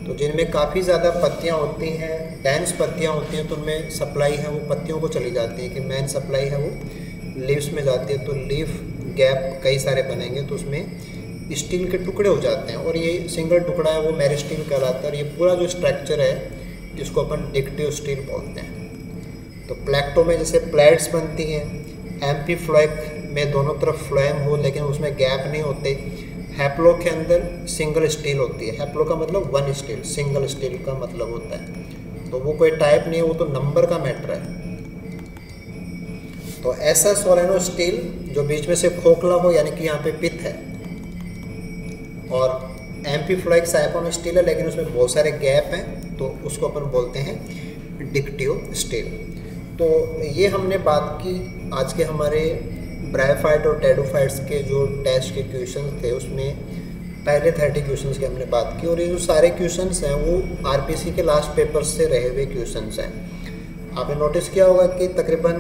तो जिनमें काफ़ी ज़्यादा पत्तियां होती हैं, डेंस पत्तियां होती हैं, तो उनमें सप्लाई है वो पत्तियों को चली जाती है, कि मेन सप्लाई है वो लीव्स में जाती है। तो लीफ गैप कई सारे बनेंगे तो उसमें स्टील के टुकड़े हो जाते हैं, और ये सिंगल टुकड़ा है वो मेरिस्टील कहलाता है, और ये पूरा जो स्ट्रक्चर है जिसको अपन डिक्टियोस्टील बोलते हैं। तो प्लेक्टो में जैसे प्लेट्स बनती हैं, एम्फीफ्लोएक में दोनों तरफ फ्लोएम हो लेकिन उसमें गैप नहीं होते, हैप्लो के अंदर सिंगल स्टील होती है, हैप्लो का मतलब वन स्टील, सिंगल स्टील का मतलब होता है। तो वो कोई टाइप नहीं है, वो तो नंबर का मैटर है। तो ऐसा सोलेनो स्टील जो बीच में से खोखला हो, यानी कि यहाँ पे पित्त है, और एम्फीफ्लोइक साइफोन स्टिल है, लेकिन उसमें बहुत सारे गैप हैं, तो उसको अपन बोलते हैं डिक्टियो स्टिल। तो ये हमने बात की आज के हमारे ब्रायोफाइट और टेरिडोफाइट्स के जो टेस्ट के क्वेश्चन थे, उसमें पहले 30 क्वेश्चंस की हमने बात की, और ये जो सारे क्वेश्चंस हैं वो आरपीसी के लास्ट पेपर से रहे हुए क्वेश्चंस हैं। आपने नोटिस किया होगा कि तकरीबन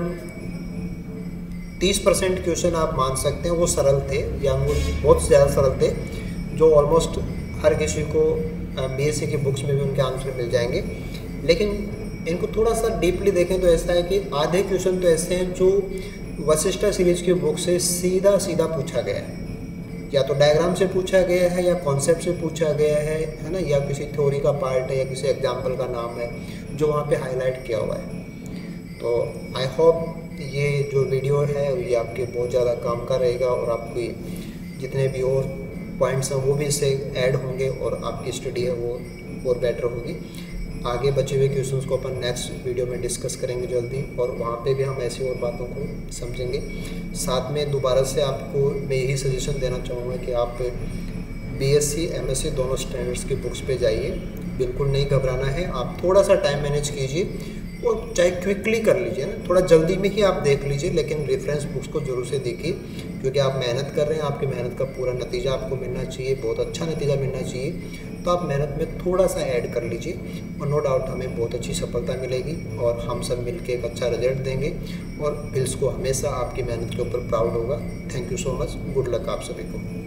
30% क्वेश्चन आप मान सकते हैं वो सरल थे, या वो बहुत ज़्यादा सरल थे, जो ऑलमोस्ट हर किसी को बीएससी की बुक्स में भी उनके आंसर मिल जाएंगे। लेकिन इनको थोड़ा सा डीपली देखें तो ऐसा है कि आधे क्वेश्चन तो ऐसे हैं जो वशिष्ठा सीरीज की बुक से सीधा सीधा पूछा गया है, या तो डायग्राम से पूछा गया है, या कॉन्सेप्ट से पूछा गया है ना, या किसी थ्योरी का पार्ट है, या किसी एग्जाम्पल का नाम है जो वहाँ पे हाईलाइट किया हुआ है। तो आई होप ये जो वीडियो है ये आपके बहुत ज़्यादा काम का रहेगा, और आपके जितने भी और पॉइंट्स हैं वो भी इससे ऐड होंगे, और आपकी स्टडी है वो और बेटर होगी। आगे बचे हुए क्वेश्चंस को अपन नेक्स्ट वीडियो में डिस्कस करेंगे जल्दी, और वहाँ पे भी हम ऐसी और बातों को समझेंगे। साथ में दोबारा से आपको मैं यही सजेशन देना चाहूँगा कि आप बीएससी एमएससी दोनों स्टैंडर्ड्स की बुक्स पे जाइए, बिल्कुल नहीं घबराना है। आप थोड़ा सा टाइम मैनेज कीजिए, और चाहे क्विकली कर लीजिए ना, थोड़ा जल्दी में ही आप देख लीजिए, लेकिन रेफरेंस बुक्स को जरूर से देखिए, क्योंकि आप मेहनत कर रहे हैं, आपकी मेहनत का पूरा नतीजा आपको मिलना चाहिए, बहुत अच्छा नतीजा मिलना चाहिए। तो आप मेहनत में थोड़ा सा ऐड कर लीजिए, और नो डाउट हमें बहुत अच्छी सफलता मिलेगी, और हम सब मिलकर एक अच्छा रिजल्ट देंगे, और बिल्स को हमेशा आपकी मेहनत के ऊपर प्राउड होगा। Thank you so much, good luck आप सभी को।